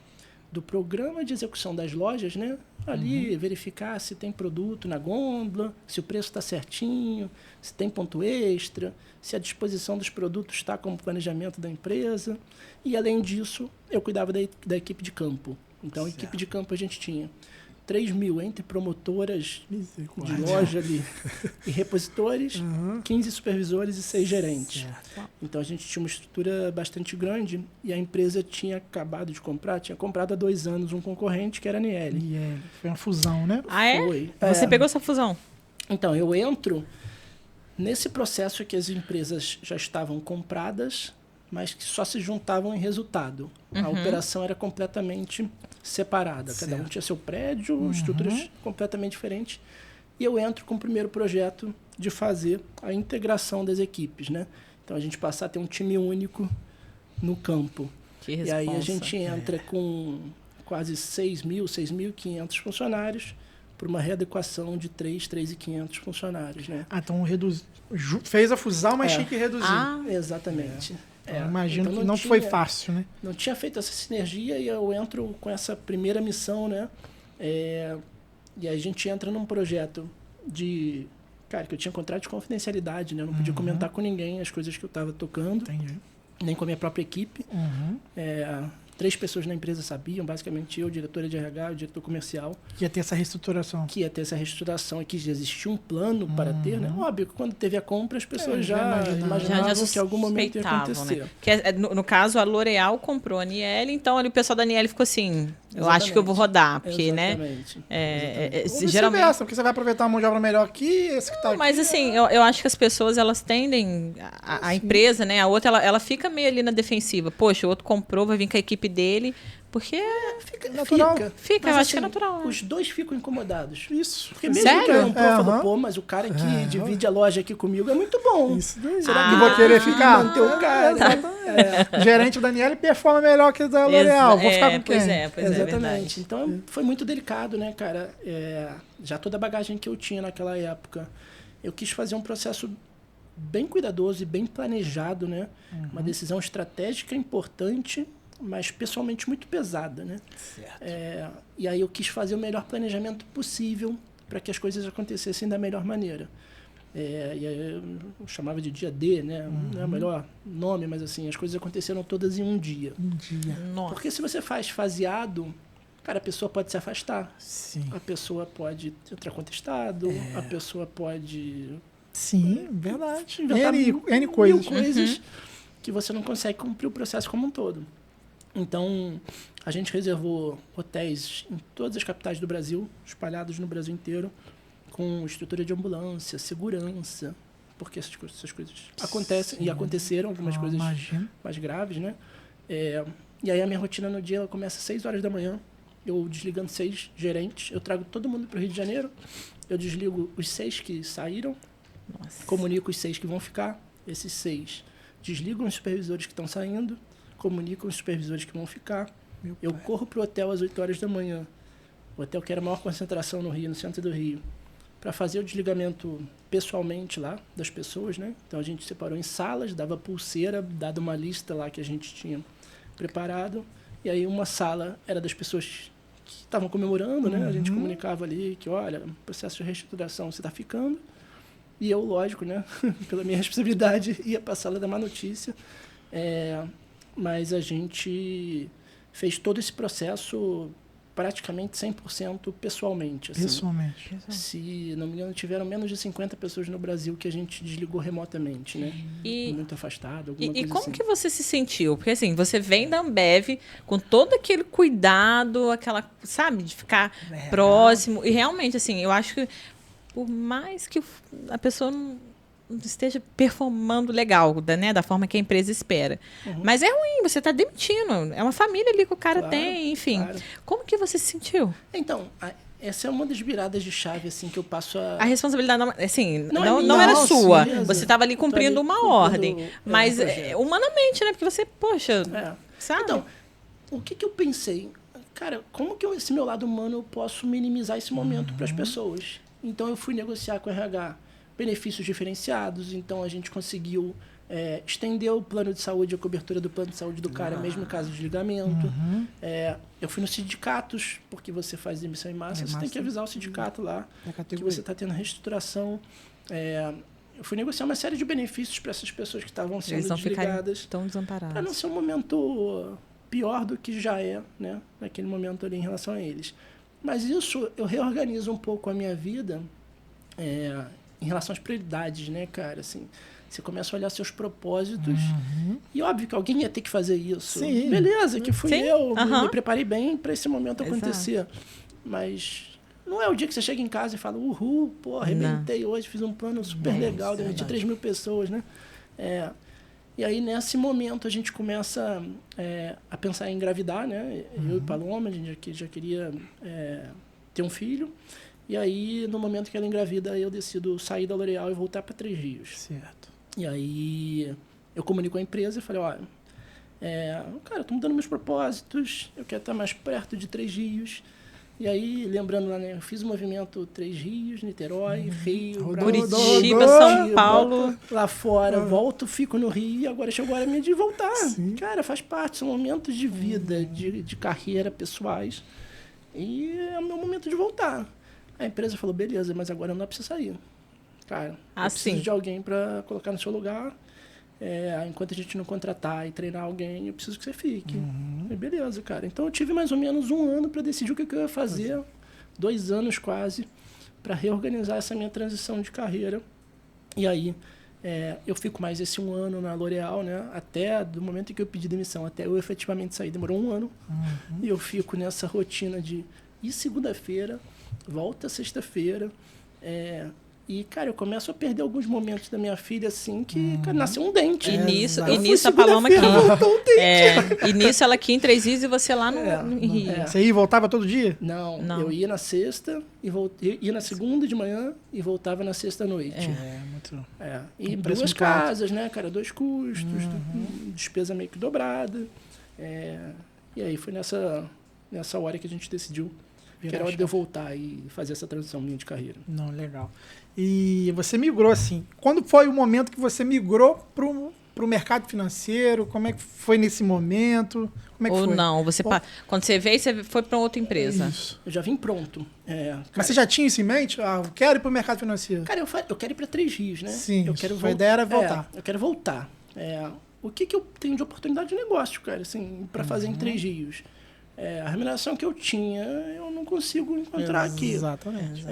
do programa de execução das lojas, né? Ali verificar se tem produto na gôndola, se o preço está certinho, se tem ponto extra, se a disposição dos produtos está como planejamento da empresa. E além disso, eu cuidava da equipe de campo. Então, a equipe de campo a gente tinha 3.000 entre promotoras de loja ali e repositores, 15 supervisores e 6 gerentes. Certo. Então a gente tinha uma estrutura bastante grande e a empresa tinha acabado de comprar, tinha comprado há 2 anos um concorrente que era a Niele. Foi uma fusão, né? Ah, é? Foi. Você pegou essa fusão? Então, eu entro nesse processo que as empresas já estavam compradas, mas que só se juntavam em resultado. A operação era completamente separada. Cada um tinha seu prédio, estruturas completamente diferentes. E eu entro com o primeiro projeto de fazer a integração das equipes, né? Então, a gente passar a ter um time único no campo. Que E aí a responsa. gente entra com quase 6.500 funcionários por uma readequação de 3.500 funcionários, né? Então fez a fusão, mas tinha que reduzir. Exatamente. Eu imagino Então que não foi fácil, né? Não tinha feito essa sinergia e eu entro com essa primeira missão, né? E a gente entra num projeto de... Cara, que eu tinha contrato de confidencialidade, né? Eu não podia comentar com ninguém as coisas que eu estava tocando. Entendi. Nem com a minha própria equipe. 3 pessoas na empresa sabiam, basicamente eu, diretora de RH, o diretor comercial. Que ia ter essa reestruturação. Que ia ter essa reestruturação e que já existia um plano para ter, né? Óbvio que quando teve a compra, as pessoas já imaginavam que em algum momento ia acontecer. Né? Que no caso, a L'Oréal comprou a Niele, então ali o pessoal da Niele ficou assim, eu acho que eu vou rodar, porque, Exatamente. geralmente... Porque você vai aproveitar uma mão de obra melhor aqui, esse que tá Mas aqui, assim, eu acho que as pessoas, elas tendem, a empresa, né, a outra, ela fica meio ali na defensiva. Poxa, o outro comprou, vai vir com a equipe dele, porque natural. Fica, Mas, eu acho que é assim, natural. Né? Os dois ficam incomodados. Isso. Porque mesmo Sério? que eu falo, pô, mas o cara que divide a loja aqui comigo é muito bom. Isso daí. Será que vou querer ficar? manter o cara? O gerente da Daniele performa melhor que o da L'Oréal. Vou ficar com quem? Pois é, Exatamente. Então, foi muito delicado, né, cara? Já toda a bagagem que eu tinha naquela época, eu quis fazer um processo bem cuidadoso e bem planejado, né? Uma decisão estratégica importante, mas pessoalmente muito pesada, né? Certo. E aí eu quis fazer o melhor planejamento possível para que as coisas acontecessem da melhor maneira. E aí eu chamava de dia D, né? Não é o melhor nome, mas assim, as coisas aconteceram todas em um dia. Nossa. Porque se você faz faseado, cara, a pessoa pode se afastar. Sim. A pessoa pode entrar contestado, a pessoa pode... Sim, verdade. inventar N coisas. mil coisas que você não consegue cumprir o processo como um todo. Então, a gente reservou hotéis em todas as capitais do Brasil, espalhados no Brasil inteiro, com estrutura de ambulância, segurança, porque essas coisas acontecem. Sim. E aconteceram algumas coisas mais graves, né? E aí a minha rotina no dia ela começa às 6 horas da manhã, eu desligando 6 gerentes, eu trago todo mundo para o Rio de Janeiro, eu desligo os 6 que saíram, comunico os 6 que vão ficar, esses 6 desligam os supervisores que estão saindo, comunico os supervisores que vão ficar, eu corro para o hotel às 8 horas da manhã, o hotel que era a maior concentração no Rio, no centro do Rio. para fazer o desligamento pessoalmente lá das pessoas, né? Então a gente separou em salas, dava pulseira, dada uma lista lá que a gente tinha preparado. E aí uma sala era das pessoas que estavam comemorando, né? A gente comunicava ali que, olha, processo de reestruturação você está ficando. E eu, lógico, né? Pela minha responsabilidade, ia para a sala da má notícia. Mas a gente fez todo esse processo praticamente 100% pessoalmente. Assim. Pessoalmente. Se não me engano, tiveram menos de 50 pessoas no Brasil que a gente desligou remotamente, né? Muito afastado, alguma coisa como assim. que você se sentiu? Porque assim, você vem da Ambev com todo aquele cuidado, aquela, sabe, de ficar próximo. E realmente, assim, eu acho que por mais que a pessoa não esteja performando legal, né, da forma que a empresa espera. Mas é ruim, você está demitindo. É uma família ali que o cara tem, enfim. Claro. Como que você se sentiu? Então, essa é uma das viradas de chave assim, que eu passo A responsabilidade não, assim, Não é não minha, era não, sua. sim, Você estava ali eu tô ali cumprindo uma cumprindo, ordem. Mas um projeto. humanamente, né? Porque você, poxa, sabe? Então, o que eu pensei? Cara, como que esse meu lado humano eu posso minimizar esse momento para as pessoas? Então, eu fui negociar com o RH benefícios diferenciados. Então, a gente conseguiu estender o plano de saúde, a cobertura do plano de saúde do cara, mesmo em caso de desligamento. Eu fui nos sindicatos, porque você faz demissão em massa, você tem que avisar o sindicato lá que você está tendo reestruturação. Eu fui negociar uma série de benefícios para essas pessoas que estavam sendo Eles não desligadas. ficam tão desamparados. Para não ser um momento pior do que já é, né? Naquele momento ali em relação a eles. Mas isso, eu reorganizo um pouco a minha vida em relação às prioridades, né, cara? Assim, você começa a olhar seus propósitos e óbvio que alguém ia ter que fazer isso. Sim. Beleza, que fui Sim. eu, me preparei bem para esse momento acontecer. Exato. Mas não é o dia que você chega em casa e fala, uhul, pô, arrebentei hoje, fiz um plano super legal, demiti 3 mil pessoas, né? E aí, nesse momento, a gente começa a pensar em engravidar, né? Eu e Paloma, a gente já queria ter um filho. E aí, no momento que ela engravida, eu decido sair da L'Oréal e voltar para Três Rios. Certo. E aí, eu comunico com a empresa e falei, olha, cara, eu tô mudando meus propósitos, eu quero estar mais perto de Três Rios. E aí, lembrando lá, né, eu fiz o movimento Três Rios, Niterói, Rio, Curitiba, São Paulo. Lá fora, volto, fico no Rio e agora chegou a hora minha de voltar. Sim. Cara, faz parte, são momentos de vida, de carreira pessoais. E é o meu momento de voltar. A empresa falou, beleza, mas agora não dá pra você sair. Cara, eu preciso de alguém para colocar no seu lugar. Enquanto a gente não contratar e treinar alguém, eu preciso que você fique. E beleza, cara. Então eu tive mais ou menos 1 ano para decidir o que eu ia fazer. 2 anos quase, para reorganizar essa minha transição de carreira. E aí, eu fico mais esse 1 ano na L'Oréal, né? Até do momento em que eu pedi demissão, até eu efetivamente sair, demorou 1 ano. E eu fico nessa rotina de ir segunda-feira, volta sexta-feira. E, cara, eu começo a perder alguns momentos da minha filha, assim, que cara, nasceu um dente. E nisso a Paloma aqui. E nisso ela aqui em Três Rios e você lá no Rio. Você ia e voltava todo dia? Não, eu ia na sexta, ia na segunda de manhã e voltava na sexta à noite. Muito. E 2 casas, né, cara? 2 custos, despesa meio que dobrada. E aí foi nessa hora que a gente decidiu que era hora de eu voltar e fazer essa transição minha de carreira. Não, legal. E você migrou assim. Quando foi o momento que você migrou pro mercado financeiro? Como é que foi nesse momento? Como é que Ou foi? não? Quando você veio, você foi para outra empresa? Isso. Eu já vim pronto. Mas você já tinha isso em mente? Eu quero ir pro mercado financeiro. Cara, eu quero ir para Três Rios, né? Sim, A ideia era voltar. eu quero voltar. O que eu tenho de oportunidade de negócio, cara, assim, para fazer em Três Rios? A remuneração que eu tinha, eu não consigo encontrar aqui. Exatamente.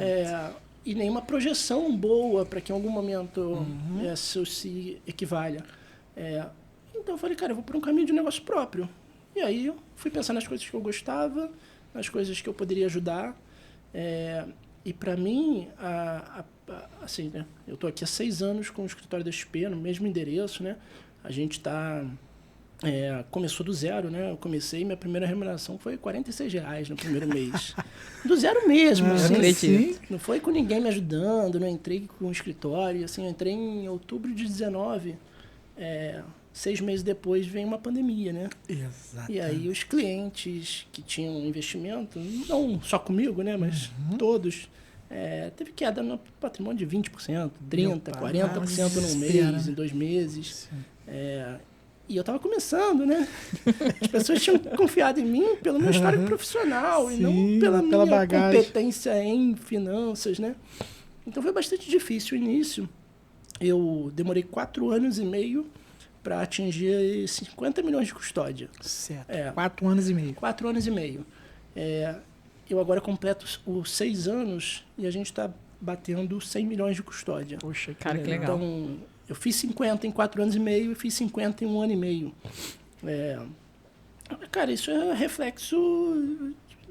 E nenhuma projeção boa para que em algum momento isso se equivalha. Então eu falei, cara, eu vou por um caminho de negócio próprio. E aí eu fui pensar nas coisas que eu gostava, nas coisas que eu poderia ajudar. E para mim, assim, né, eu estou aqui há 6 anos com o escritório da XP, no mesmo endereço, né? A gente está... começou do zero, né? Eu comecei, minha primeira remuneração foi R$46 no primeiro mês. Do zero mesmo, assim. Não foi com ninguém me ajudando, não entrei com um escritório, assim, eu entrei em outubro de 19. 6 meses depois veio uma pandemia, né? Exato. E aí os clientes que tinham investimento, não só comigo, né? Mas todos teve queda no patrimônio de 20%, 30%, 40% num mês, em 2 meses. E eu estava começando, né? As pessoas tinham confiado em mim pelo meu histórico profissional e não pela minha bagagem. competência em finanças, né? Então foi bastante difícil o início. Eu demorei 4 anos e meio para atingir 50 milhões de custódia. Certo. 4 anos e meio. 4 anos e meio. Eu agora completo os 6 anos e a gente está batendo 100 milhões de custódia. Poxa, Cara, que legal. Então, eu fiz 50 em 4 anos e meio e fiz 50 em 1 ano e meio. Cara, isso é reflexo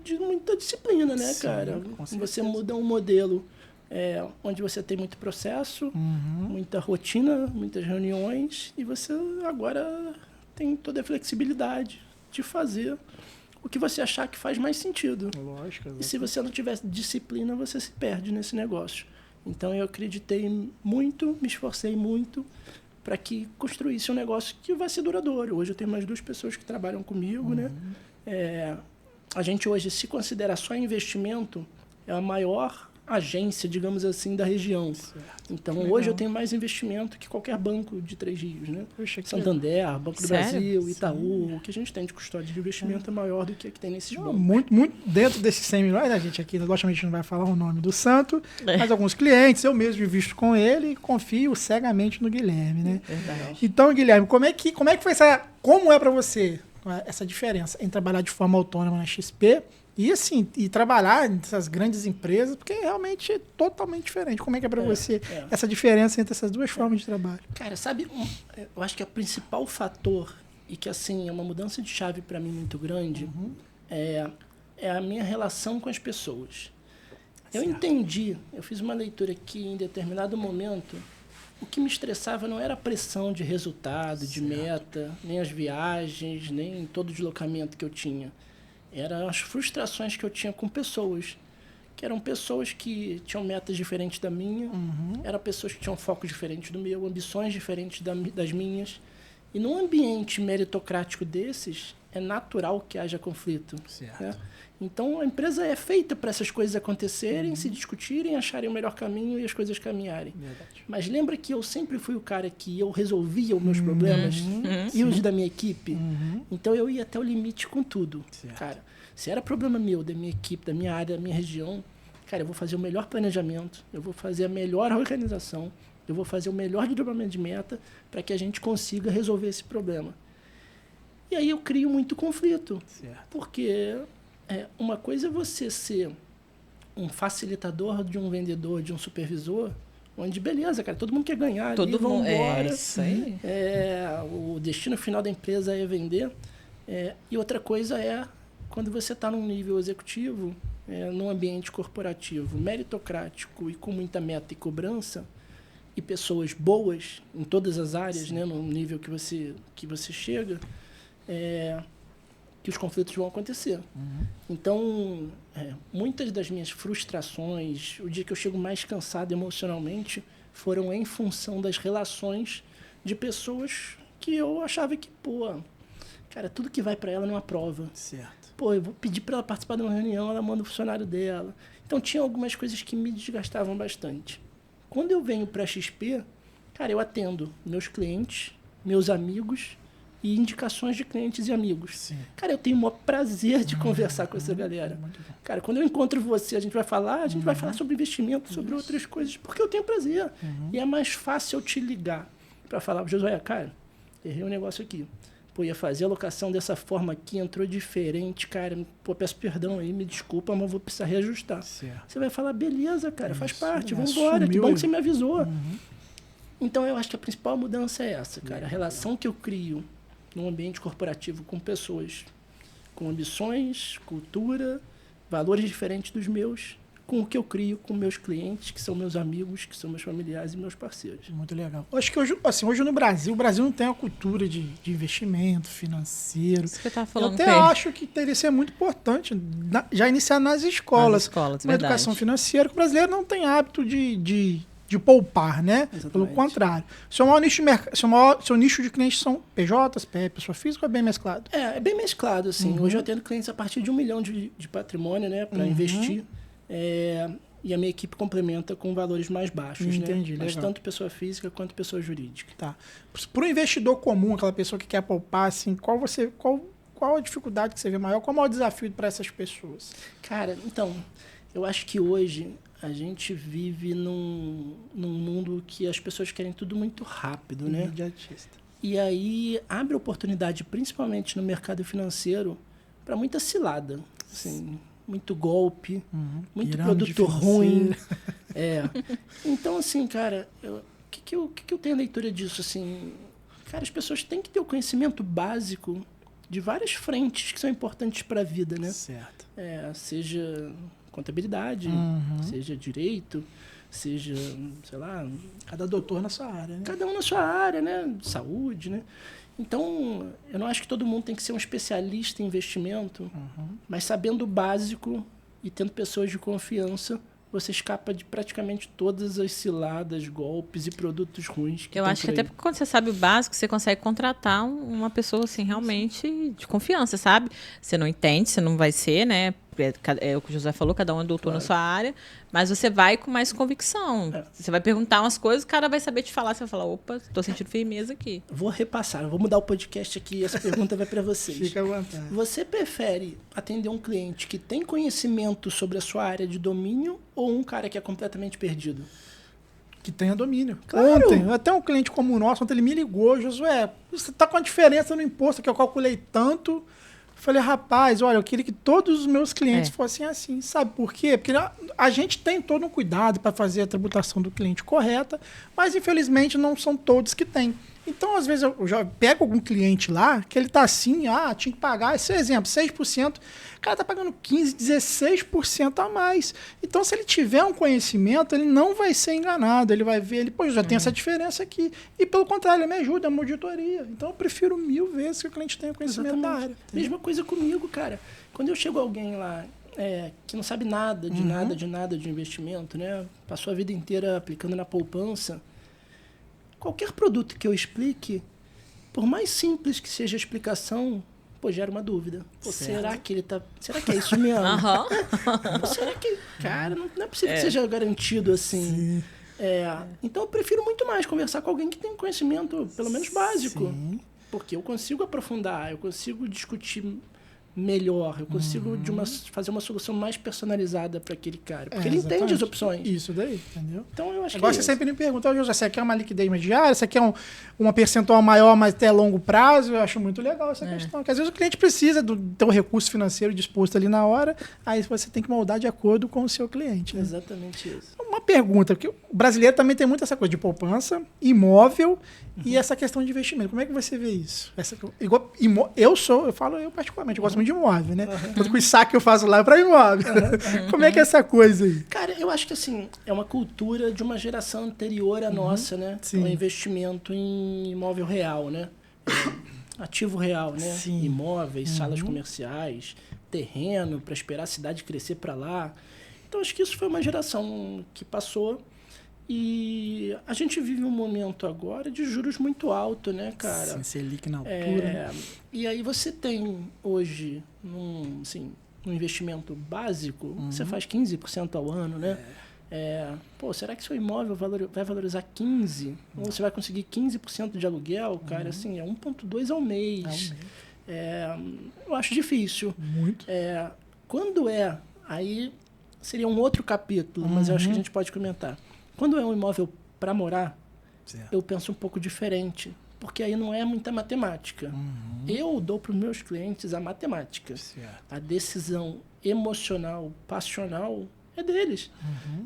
de muita disciplina, né, Sim, cara? com Você certeza. muda um modelo onde você tem muito processo, muita rotina, muitas reuniões, e você agora tem toda a flexibilidade de fazer o que você achar que faz mais sentido. Lógico. E se você não tiver disciplina, você se perde nesse negócio. Então eu acreditei muito, me esforcei muito para que construísse um negócio que vai ser duradouro. Hoje eu tenho mais 2 pessoas que trabalham comigo, né? A gente hoje se considera só investimento, é a maior agência, digamos assim, da região. Certo. Então Que hoje legal. eu tenho mais investimento que qualquer banco de 3 Rios, né? Poxa, que Santander, Banco do Sério? Brasil, Itaú, o que a gente tem de custódia de investimento é maior do que tem nesses bancos. Muito dentro desses 100 milhões, a gente aqui, logicamente, não vai falar o nome do santo, É. mas alguns clientes, eu mesmo visto com ele e confio cegamente no Guilherme, né? Verdade. Então, Guilherme, como é que foi como é para você essa diferença em trabalhar de forma autônoma na XP e assim, e trabalhar nessas grandes empresas, porque realmente é totalmente diferente. Como é que é para você essa diferença entre essas duas formas de trabalho? Cara, sabe, eu acho que o principal fator, e que assim, é uma mudança de chave para mim muito grande, é a minha relação com as pessoas. Eu entendi, eu fiz uma leitura que em determinado momento, o que me estressava não era a pressão de resultado, de meta, nem as viagens, nem todo o deslocamento que eu tinha. Eram as frustrações que eu tinha com pessoas. Que eram pessoas que tinham metas diferentes da minha, eram pessoas que tinham foco diferente do meu, ambições diferentes das minhas. E num ambiente meritocrático desses, é natural que haja conflito. Certo. Né? Então, a empresa é feita para essas coisas acontecerem, se discutirem, acharem o melhor caminho e as coisas caminharem. Verdade. Mas lembra que eu sempre fui o cara que eu resolvia os meus problemas e os da minha equipe? Então, eu ia até o limite com tudo. Certo. Cara, se era problema meu, da minha equipe, da minha área, da minha região, cara, eu vou fazer o melhor planejamento, eu vou fazer a melhor organização, eu vou fazer o melhor desdobramento de meta para que a gente consiga resolver esse problema. E aí eu crio muito conflito. Certo. Porque uma coisa é você ser um facilitador de um vendedor, de um supervisor, onde, beleza, cara, todo mundo quer ganhar. Todo ali, mundo. vambora. Isso aí. O destino final da empresa é vender. E outra coisa é quando você está num nível executivo, num ambiente corporativo, meritocrático e com muita meta e cobrança, e pessoas boas em todas as áreas, né, no nível que você chega, que os conflitos vão acontecer. Então, muitas das minhas frustrações, o dia que eu chego mais cansado emocionalmente, foram em função das relações de pessoas que eu achava que, cara, tudo que vai para ela não aprova. Certo. Eu vou pedir para ela participar de uma reunião, ela manda o funcionário dela. Então, tinha algumas coisas que me desgastavam bastante. Quando eu venho para a XP, cara, eu atendo meus clientes, meus amigos e indicações de clientes e amigos. Sim. Cara, eu tenho o maior prazer de conversar com essa galera. Muito bom. Cara, quando eu encontro você, a gente vai falar sobre investimento, sobre outras coisas, porque eu tenho prazer. E é mais fácil eu te ligar para falar, Josué, cara, errei um negócio aqui. Ia fazer a locação dessa forma aqui, entrou diferente, cara. Peço perdão aí, me desculpa, mas vou precisar reajustar. Certo. Você vai falar, beleza, cara, faz parte, vamos assumiu embora, que bom aí. que você me avisou. Então, eu acho que a principal mudança é essa, cara. A relação que eu crio num ambiente corporativo com pessoas com ambições, cultura, valores diferentes dos meus, com o que eu crio com meus clientes, que são meus amigos, que são meus familiares e meus parceiros. Muito legal. Acho que hoje no Brasil, o Brasil não tem a cultura de investimento financeiro. Isso que eu tava Eu falando até com ele. acho que teria que ser muito importante já iniciar nas escolas. Nas escolas, uma verdade. educação financeira, que o brasileiro não tem hábito de poupar, né? Exatamente. Pelo contrário. Seu nicho de clientes são PJs, pessoa física ou é bem mesclado? É bem mesclado, assim. Hoje eu atendo clientes a partir de 1 milhão de patrimônio, né, para investir. E E a minha equipe complementa com valores mais baixos, Entendi, né? Mas legal. tanto pessoa física quanto pessoa jurídica. Tá. Para o investidor comum, aquela pessoa que quer poupar, assim, qual a dificuldade que você vê maior? Qual é o maior desafio para essas pessoas? Cara, então, eu acho que hoje a gente vive num mundo que as pessoas querem tudo muito rápido, né? Imediatista. E aí abre oportunidade, principalmente no mercado financeiro, para muita cilada. Assim, muito golpe, muito Pirâmide produto ruim. financeira. Então, assim, cara, o que eu tenho a leitura disso? Assim, cara, as pessoas têm que ter o conhecimento básico de várias frentes que são importantes para a vida, né? Certo. Seja contabilidade, seja direito, seja, sei lá, Cada doutor na sua área, né? cada um na sua área, né? Saúde, né? Então, eu não acho que todo mundo tem que ser um especialista em investimento, mas sabendo o básico e tendo pessoas de confiança, você escapa de praticamente todas as ciladas, golpes e produtos ruins que Eu tem acho que por até aí. porque quando você sabe o básico, você consegue contratar uma pessoa assim realmente de confiança, sabe? Você não entende, você não vai ser, né? É o que o José falou, cada um é doutor na sua área, mas você vai com mais convicção. Você vai perguntar umas coisas, o cara vai saber te falar, você vai falar, opa, tô sentindo firmeza aqui. Vou repassar, eu vou mudar o podcast aqui e essa pergunta vai para vocês. Fica à vontade. Você prefere atender um cliente que tem conhecimento sobre a sua área de domínio ou um cara que é completamente perdido? Que tenha domínio. Claro. Ontem, até um cliente como o nosso, ontem ele me ligou, Josué, você tá com a diferença no imposto que eu calculei tanto. Eu falei, rapaz, olha, eu queria que todos os meus clientes fossem assim. Sabe por quê? Porque a gente tem todo um cuidado para fazer a tributação do cliente correta, mas infelizmente não são todos que têm. Então, às vezes, eu já pego algum cliente lá, que ele tá assim, tinha que pagar, esse exemplo, 6%, o cara tá pagando 15%, 16% a mais. Então, se ele tiver um conhecimento, ele não vai ser enganado, ele vai ver, ele, pô, já tem essa diferença aqui. E, pelo contrário, ele me ajuda, é uma auditoria. Então, eu prefiro 1000 vezes que o cliente tenha conhecimento da área. Mesma coisa comigo, cara. Quando eu chego alguém lá que não sabe nada de investimento, né? Passou a vida inteira aplicando na poupança, qualquer produto que eu explique, por mais simples que seja a explicação, gera uma dúvida. Será que ele tá... Será que é isso mesmo? Será que... Cara, não é possível que seja garantido assim. Então, eu prefiro muito mais conversar com alguém que tem conhecimento, pelo menos básico. Sim. Porque eu consigo aprofundar, eu consigo discutir melhor, eu consigo fazer uma solução mais personalizada para aquele cara. Porque ele entende exatamente. as opções. Isso daí, entendeu? Então, eu acho Igual que você é sempre me pergunta, José, você quer uma liquidez mais diária? Você quer uma percentual maior, mas até longo prazo? Eu acho muito legal essa questão. Porque às vezes o cliente precisa do teu recurso financeiro disposto ali na hora, aí você tem que moldar de acordo com o seu cliente. Né? exatamente isso. Uma pergunta, porque o brasileiro também tem muito essa coisa de poupança, imóvel e essa questão de investimento. Como é que você vê isso? Eu falo particularmente, eu gosto muito de imóvel, né? Tanto que o saque que eu faço lá é para imóvel. Como é que é essa coisa aí? Cara, eu acho que assim, é uma cultura de uma geração anterior à nossa, né? Sim. O investimento em imóvel real, né? Ativo real, né? Sim. Imóveis, salas comerciais, terreno para esperar a cidade crescer para lá. Então, acho que isso foi uma geração que passou e a gente vive um momento agora de juros muito alto, né, cara? Sim, Selic na altura. E aí você tem hoje um investimento básico, você faz 15% ao ano, né? Será que seu imóvel vai valorizar 15%? Ou você vai conseguir 15% de aluguel? Cara, assim, é 1,2 ao mês. Eu acho difícil. Muito. Quando aí seria um outro capítulo, mas eu acho que a gente pode comentar. Quando é um imóvel para morar, eu penso um pouco diferente, porque aí não é muita matemática. Eu dou para os meus clientes a matemática. Certo. A decisão emocional, passional, é deles.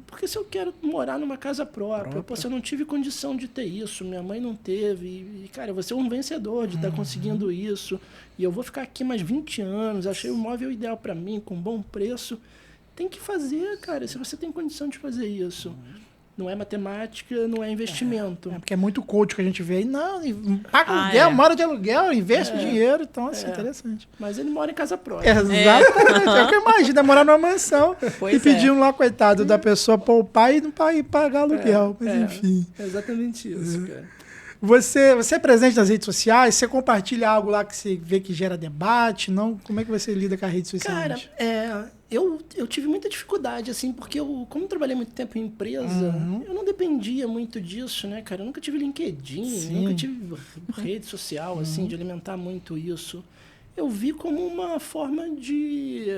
Porque se eu quero morar numa casa própria, se eu não tive condição de ter isso, minha mãe não teve, e cara, eu vou ser um vencedor de estar conseguindo isso, e eu vou ficar aqui mais 20 anos, achei o imóvel ideal para mim, com bom preço. Tem que fazer, cara, se você tem condição de fazer isso. Não é matemática, não é investimento. Porque é muito coach que a gente vê aí. Não, paga aluguel, mora de aluguel, investe dinheiro. Então, assim, interessante. Mas ele mora em casa própria. Exatamente. É o que eu imagino, é morar numa mansão Pois e pedir lá, coitado, da pessoa poupar e não pagar aluguel. Mas, enfim. É exatamente isso, cara. Você é presente nas redes sociais? Você compartilha algo lá que você vê que gera debate? Não? Como é que você lida com a rede social? Cara, eu tive muita dificuldade, assim, porque como trabalhei muito tempo em empresa, eu não dependia muito disso, né, cara? Eu nunca tive LinkedIn, nunca tive rede social, assim, de alimentar muito isso. Eu vi como uma forma de...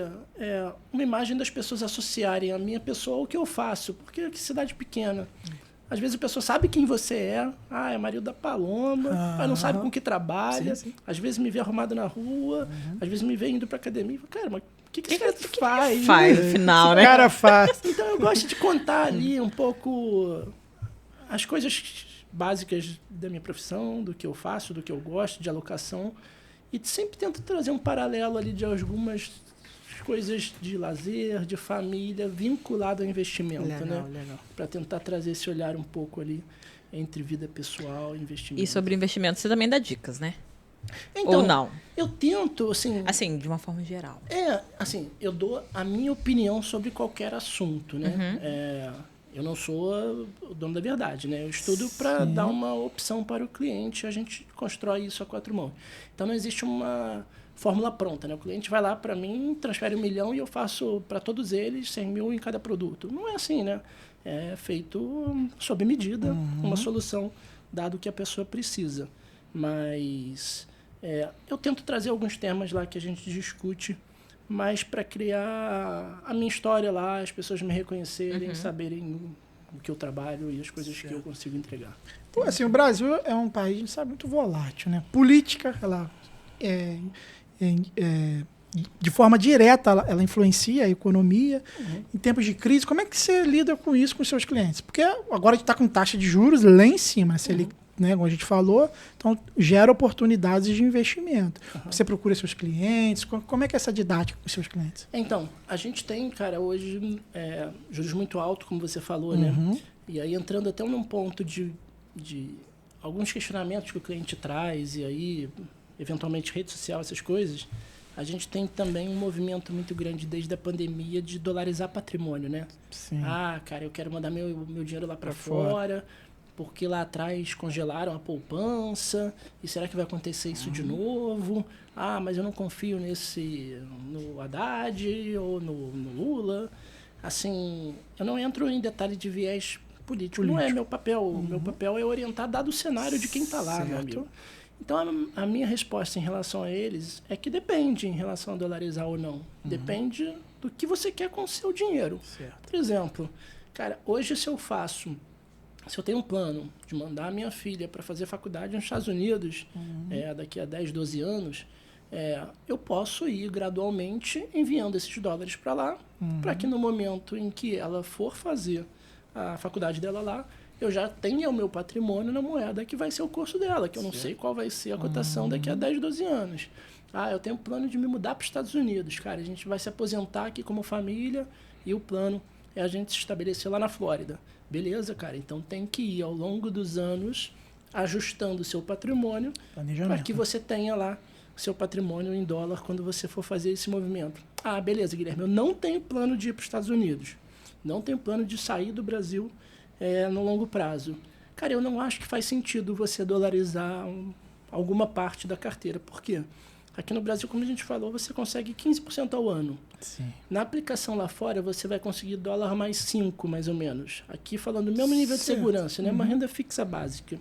uma imagem das pessoas associarem a minha pessoa ao que eu faço, porque que cidade pequena. Às vezes a pessoa sabe quem você é. É marido da Paloma, mas não sabe com que trabalha. Sim. Às vezes me vê arrumado na rua, às vezes me vê indo pra academia. Cara, mas o que esse cara faz? Faz no final, né? O cara faz. Então eu gosto de contar ali um pouco as coisas básicas da minha profissão, do que eu faço, do que eu gosto, de alocação. E sempre tento trazer um paralelo ali de algumas coisas de lazer, de família, vinculado ao investimento, legal. Para tentar trazer esse olhar um pouco ali entre vida pessoal e investimento. E sobre investimento, você também dá dicas, né? Então, ou não? Eu tento, assim... Assim, de uma forma geral. Assim, eu dou a minha opinião sobre qualquer assunto, né? Eu não sou o dono da verdade, né? Eu estudo para dar uma opção para o cliente, a gente constrói isso a 4 mãos. Então, não existe uma fórmula pronta, né? O cliente vai lá para mim, transfere 1 milhão e eu faço para todos eles 100 mil em cada produto. Não é assim, né? É feito sob medida, uma solução, dado o que a pessoa precisa. Mas eu tento trazer alguns temas lá que a gente discute, mas para criar a minha história lá, as pessoas me reconhecerem, saberem o que eu trabalho e as coisas que eu consigo entregar. Assim, o Brasil é um país, a gente sabe, muito volátil, né? Política, ela de forma direta, ela influencia a economia. Em tempos de crise, como é que você lida com isso com os seus clientes? Porque agora a gente está com taxa de juros lá em cima, né, como a gente falou, então gera oportunidades de investimento. Você procura seus clientes, como é que é essa didática com os seus clientes? Então, a gente tem, cara, hoje juros muito altos, como você falou, né? E aí entrando até num ponto de alguns questionamentos que o cliente traz, e aí, eventualmente, rede social, essas coisas, a gente tem também um movimento muito grande desde a pandemia de dolarizar patrimônio, né? Sim. Cara, eu quero mandar meu dinheiro lá para fora, porque lá atrás congelaram a poupança, e será que vai acontecer isso de novo? Mas eu não confio no Haddad ou no Lula. Assim, eu não entro em detalhe de viés político. Não é meu papel. Meu papel é orientar, dado o cenário de quem está lá, meu amigo. Então, a minha resposta em relação a eles é que depende em relação a dolarizar ou não. Depende do que você quer com o seu dinheiro. Certo. Por exemplo, cara, hoje se eu tenho um plano de mandar a minha filha para fazer faculdade nos Estados Unidos, daqui a 10, 12 anos, eu posso ir gradualmente enviando esses dólares para lá, para que no momento em que ela for fazer a faculdade dela lá, eu já tenha o meu patrimônio na moeda que vai ser o curso dela, que eu não sei qual vai ser a cotação daqui a 10, 12 anos. Eu tenho um plano de me mudar para os Estados Unidos, cara, a gente vai se aposentar aqui como família e o plano é a gente se estabelecer lá na Flórida. Beleza, cara, então tem que ir ao longo dos anos ajustando o seu patrimônio para que você tenha lá o seu patrimônio em dólar quando você for fazer esse movimento. Beleza, Guilherme, eu não tenho plano de ir para os Estados Unidos, não tenho plano de sair do Brasil no longo prazo. Cara, eu não acho que faz sentido você dolarizar alguma parte da carteira. Por quê? Aqui no Brasil, como a gente falou, você consegue 15% ao ano. Sim. Na aplicação lá fora, você vai conseguir dólar mais 5, mais ou menos. Aqui falando do mesmo nível de segurança, né? Uma renda fixa básica.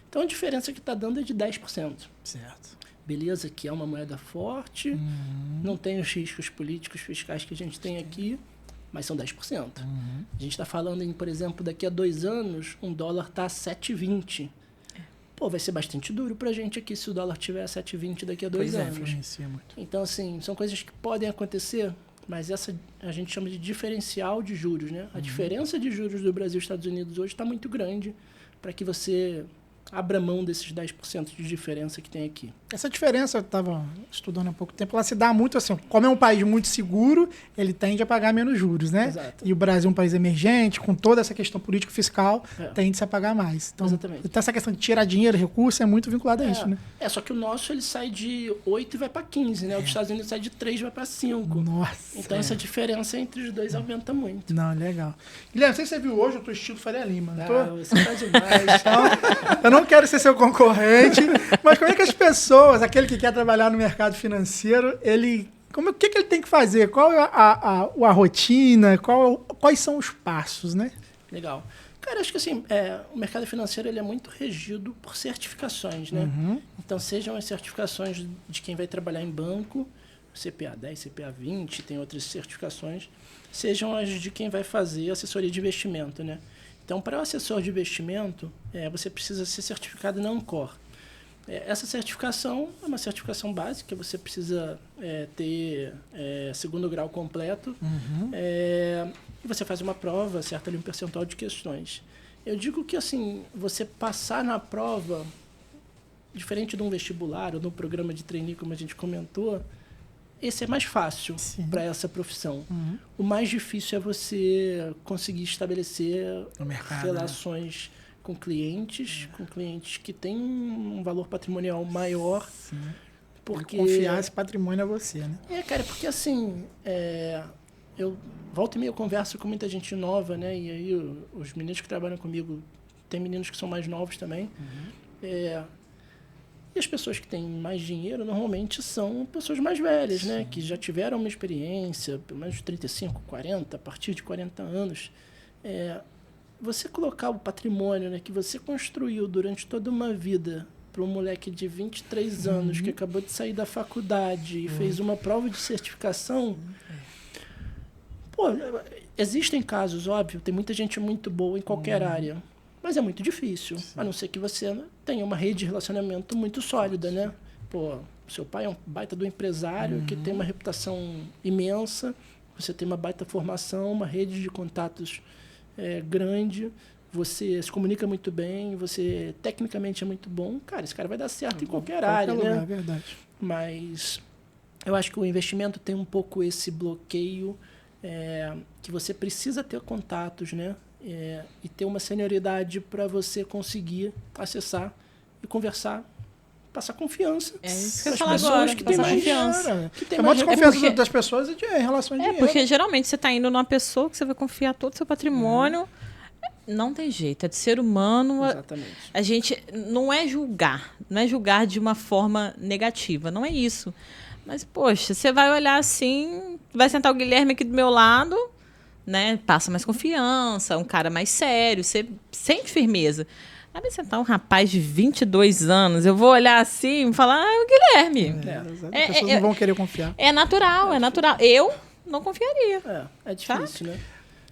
Então, a diferença que está dando é de 10%. Certo. Beleza, que é uma moeda forte, não tem os riscos políticos, fiscais que a gente tem aqui, mas são 10%. A gente está falando em, por exemplo, daqui a 2 anos, um dólar está a 7,20. Vai ser bastante duro pra gente aqui se o dólar tiver a 7,20 daqui a 2 anos. Influencia muito. Então, assim, são coisas que podem acontecer, mas essa a gente chama de diferencial de juros, né? A diferença de juros do Brasil e Estados Unidos hoje está muito grande para que você abra mão desses 10% de diferença que tem aqui. Essa diferença, eu estava estudando há pouco tempo, ela se dá muito assim, como é um país muito seguro, ele tende a pagar menos juros, né? Exato. E o Brasil é um país emergente, com toda essa questão político-fiscal, tende a pagar mais. Então, exatamente. Então, essa questão de tirar dinheiro, recurso, é muito vinculada a isso, né? Só que o nosso, ele sai de 8 e vai para 15, né? O dos Estados Unidos sai de 3 e vai para 5. Nossa. Então, essa diferença entre os dois aumenta muito. Não, legal. Guilherme, não sei se você viu hoje, eu tô estilo Faria Lima. Você tá demais. Então, eu não quero ser seu concorrente, mas como é que as pessoas, aquele que quer trabalhar no mercado financeiro, ele O que ele tem que fazer? Qual é a rotina? Quais são os passos, né? Legal. Cara, acho que assim, o mercado financeiro ele é muito regido por certificações, né? Então, sejam as certificações de quem vai trabalhar em banco, CPA 10, CPA 20, tem outras certificações, sejam as de quem vai fazer assessoria de investimento, né? Então, para o assessor de investimento, você precisa ser certificado na Ancor. Essa certificação é uma certificação básica, você precisa ter segundo grau completo, e você faz uma prova, acerta ali um percentual de questões. Eu digo que, assim, você passar na prova, diferente de um vestibular ou de um programa de trainee, como a gente comentou, esse é mais fácil para essa profissão. O mais difícil é você conseguir estabelecer relações com clientes que têm um valor patrimonial maior. Sim. Porque confiar esse patrimônio a você, né? Cara, porque assim, eu volta e meia eu converso com muita gente nova, né? E aí os meninos que trabalham comigo, tem meninos que são mais novos também. E as pessoas que têm mais dinheiro, normalmente, são pessoas mais velhas, né? Que já tiveram uma experiência, pelo menos de 35, 40, a partir de 40 anos. Você colocar o patrimônio, né, que você construiu durante toda uma vida para um moleque de 23 anos que acabou de sair da faculdade e fez uma prova de certificação... Pô, existem casos, óbvio, tem muita gente muito boa em qualquer área, mas é muito difícil, a não ser que você tenha uma rede de relacionamento muito sólida, né? Pô, seu pai é um baita do empresário que tem uma reputação imensa, você tem uma baita formação, uma rede de contatos grande, você se comunica muito bem, você tecnicamente é muito bom, cara, esse cara vai dar certo em qualquer área, lugar, né? É verdade. Mas eu acho que o investimento tem um pouco esse bloqueio, que você precisa ter contatos, né? E ter uma senioridade para você conseguir acessar e conversar, passar confiança. É isso que eu às ia falar pessoas agora, que têm passar mais confiança. que tem É mais uma desconfiança porque- das pessoas em relação a dinheiro. Porque geralmente você está indo numa pessoa que você vai confiar todo o seu patrimônio. Não tem jeito, é de ser humano. Exatamente. A gente não é julgar de uma forma negativa, não é isso. Mas, poxa, você vai olhar assim, vai sentar o Guilherme aqui do meu lado, né? Passa mais confiança, um cara mais sério, você sente firmeza. Aí vai sentar um rapaz de 22 anos, eu vou olhar assim e falar, o Guilherme. As pessoas não vão querer confiar. É natural, é natural. Eu não confiaria. É difícil, né?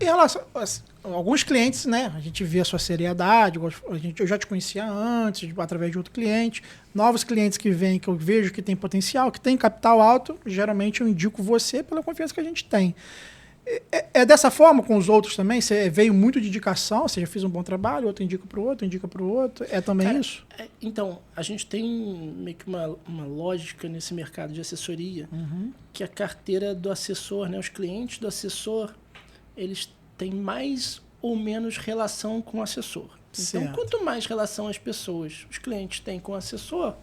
Em relação a alguns clientes, né? A gente vê a sua seriedade, eu já te conhecia antes, através de outro cliente. Novos clientes que vêm, que eu vejo que tem potencial, que tem capital alto, geralmente eu indico você pela confiança que a gente tem. É dessa forma com os outros também? Você veio muito de indicação, ou seja, fiz um bom trabalho, outro indica para o outro. É também Cara, isso? Então, a gente tem meio que uma lógica nesse mercado de assessoria, que a carteira do assessor, né, os clientes do assessor, eles têm mais ou menos relação com o assessor. Certo. Então, quanto mais relação as pessoas, os clientes têm com o assessor,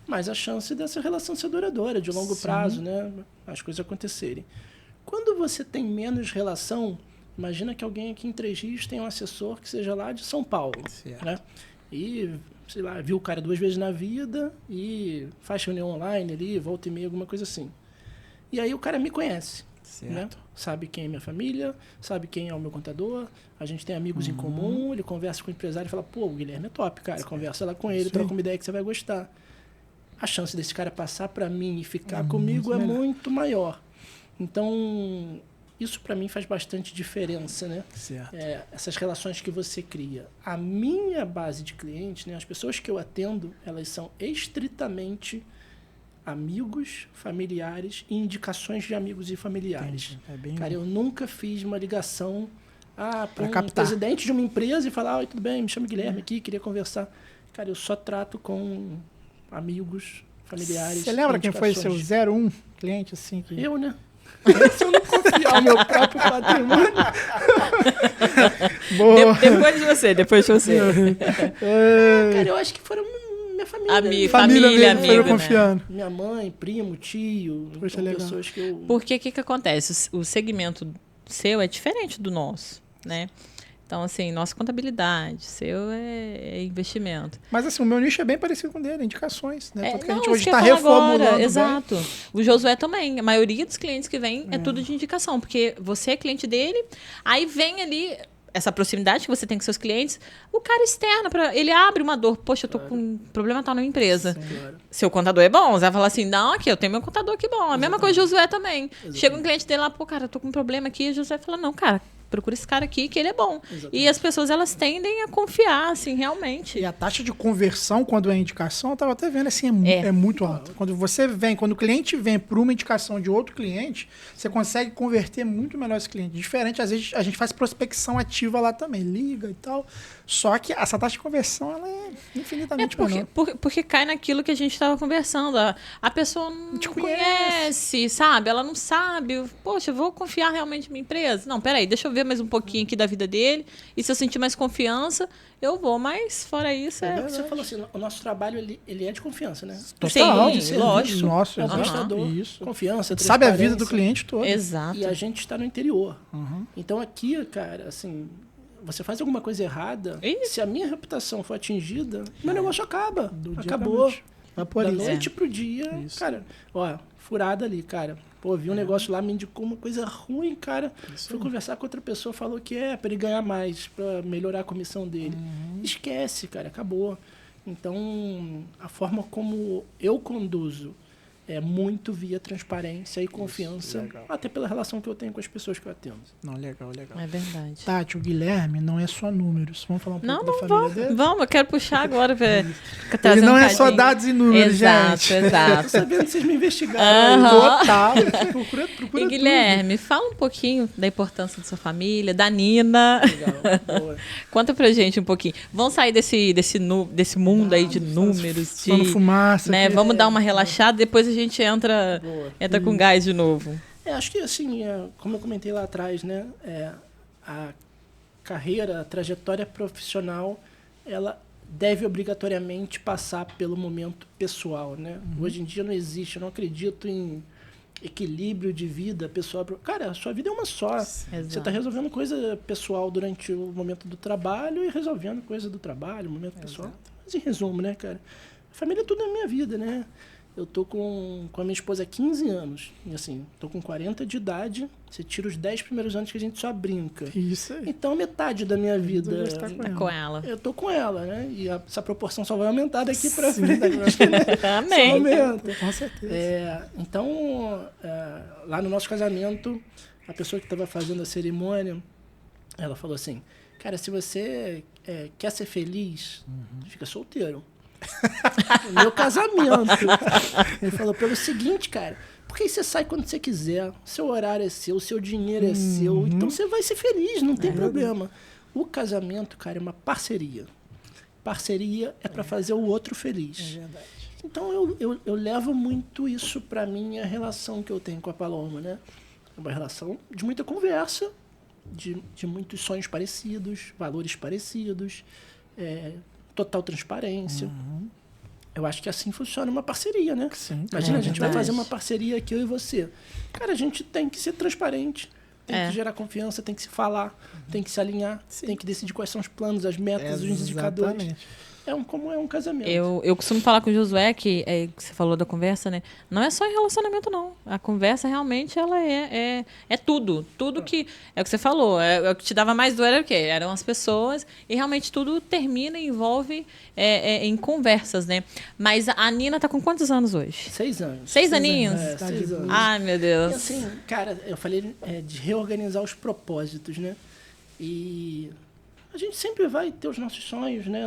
mais a chance dessa relação ser duradoura, de longo prazo, né, as coisas acontecerem. Quando você tem menos relação, imagina que alguém aqui em Três Rios tem um assessor que seja lá de São Paulo, né? E, sei lá, viu o cara 2 vezes na vida e faz reunião online ali, volta e meia, alguma coisa assim. E aí o cara me conhece, né? Sabe quem é minha família, sabe quem é o meu contador, a gente tem amigos em comum, ele conversa com o empresário e fala, pô, o Guilherme é top, cara, conversa lá com ele, troca uma ideia que você vai gostar. A chance desse cara passar para mim e ficar comigo é muito maior. Então, isso para mim faz bastante diferença, né? Certo. Essas relações que você cria. A minha base de clientes, né, as pessoas que eu atendo, elas são estritamente amigos, familiares e indicações de amigos e familiares. Cara, eu nunca fiz uma ligação para um presidente de uma empresa e falar, oi, tudo bem, me chamo Guilherme aqui, queria conversar. Cara, eu só trato com amigos, familiares. Você lembra quem foi seu 01 cliente assim? Que... Eu, né? Se eu não confiar o meu próprio patrimônio. Boa. Depois de você. Cara, eu acho que foram minha família. Família amigo, foi né? confiando. Minha mãe, primo, tio. Poxa, Então, legal. pessoas que eu... Porque o que acontece? O segmento seu é diferente do nosso, né? Então, assim, nossa contabilidade, seu é investimento. Mas assim, o meu nicho é bem parecido com o dele, indicações, né? Tanto que a gente Não, hoje isso que eu está ia falar reformulando agora, bem. exato. O Josué também. A maioria dos clientes que vem é tudo de indicação, porque você é cliente dele, aí vem ali essa proximidade que você tem com seus clientes, o cara externa, ele abre uma dor. Poxa, eu tô com um problema tal na minha empresa. Claro. Seu contador é bom, você vai falar assim, não, aqui, eu tenho meu contador aqui bom. A mesma coisa o Josué também. Chega um cliente dele lá, pô, cara, eu tô com um problema aqui, e o Josué fala, não, cara, procura esse cara aqui que ele é bom. Exatamente. E as pessoas, elas tendem a confiar, assim, realmente. E a taxa de conversão, quando é indicação, eu estava até vendo, assim, é muito alta. Quando o cliente vem por uma indicação de outro cliente, você consegue converter muito melhor esse cliente. Diferente, às vezes, a gente faz prospecção ativa lá também, liga e tal. Só que essa taxa de conversão, ela é infinitamente menor. Porque cai naquilo que a gente estava conversando. A pessoa não te conhece, sabe? Ela não sabe. Poxa, eu vou confiar realmente na minha empresa? Não, peraí, deixa eu ver mais um pouquinho aqui da vida dele. E se eu sentir mais confiança, eu vou. Mas, fora isso, Você falou assim, o nosso trabalho, ele é de confiança, né? Total, sim, de serviço, lógico. Nossa, ao exato. prestador, Isso. confiança, Sabe a vida do transparência. cliente todo. Exato. E a gente está no interior. Então aqui, cara, assim, você faz alguma coisa errada, se a minha reputação for atingida, meu negócio acaba. Do dia Acabou. pra noite. Vai por Da isso. noite pro dia, Isso. cara, ó, furada ali, cara. Pô, vi um negócio lá, me indicou uma coisa ruim, cara. Fui conversar com outra pessoa, falou que é pra ele ganhar mais, pra melhorar a comissão dele. Esquece, cara, acabou. Então, a forma como eu conduzo é muito via transparência e confiança, legal. até pela relação que eu tenho com as pessoas que eu atendo. Não, legal, legal. É verdade. Tati, o Guilherme não é só números. Vamos falar um pouco da família vamos. dele? Vamos, eu quero puxar agora. Ele não é só dados e números, gente. Exato. Tô sabendo que vocês me investigaram. Total. Procura E tudo. Guilherme, fala um pouquinho da importância da sua família, da Nina. Legal, boa. Conta pra gente um pouquinho. Vamos sair desse mundo aí de números, Só no de, fumaça. né? aqui. Vamos dar uma relaxada, depois a gente entra com gás de novo. Acho que assim, como eu comentei lá atrás, né, a carreira, a trajetória profissional, ela deve obrigatoriamente passar pelo momento pessoal, né? Hoje em dia não existe, eu não acredito em equilíbrio de vida pessoal. Cara, a sua vida é uma só. Você está resolvendo coisa pessoal durante o momento do trabalho e resolvendo coisa do trabalho, o momento pessoal. Mas em resumo, né, cara? A família é tudo na minha vida, né? Eu tô com a minha esposa há 15 anos. E assim, tô com 40 de idade. Você tira os 10 primeiros anos que a gente só brinca. Isso aí. Então, metade da minha vida Está Com ela. eu tô com ela, né? E essa proporção só vai aumentar daqui pra Sim. frente, né? Amém. Só aumenta. Com certeza. Então, lá no nosso casamento, a pessoa que estava fazendo a cerimônia, ela falou assim, cara, se você quer ser feliz, fica solteiro. O meu casamento. Ele falou pelo seguinte, cara, porque aí você sai quando você quiser, seu horário é seu, seu dinheiro é seu, então você vai ser feliz, não tem problema. O casamento, cara, é uma parceria. Parceria é para fazer o outro feliz. É verdade. Então eu levo muito isso para mim, a relação que eu tenho com a Paloma, né? É uma relação de muita conversa, de muitos sonhos parecidos, valores parecidos, total transparência. Eu acho que assim funciona uma parceria, né? Sim, Imagina, a gente vai verdade. fazer uma parceria aqui, eu e você. Cara, a gente tem que ser transparente, tem que gerar confiança, tem que se falar, tem que se alinhar, tem que decidir quais são os planos, as metas, os indicadores. Exatamente. Como é um casamento. Eu costumo falar com o Josué, que você falou da conversa, né? Não é só em relacionamento, não. A conversa realmente ela é tudo. Tudo que. É o que você falou. O que te dava mais dor era o quê? Eram as pessoas. E realmente tudo termina e envolve em conversas, né? Mas a Nina tá com quantos anos hoje? 6 anos. 6 aninhos? 6 anos. Ai, meu E Deus. assim, cara, eu falei de reorganizar os propósitos, né? E a gente sempre vai ter os nossos sonhos, né?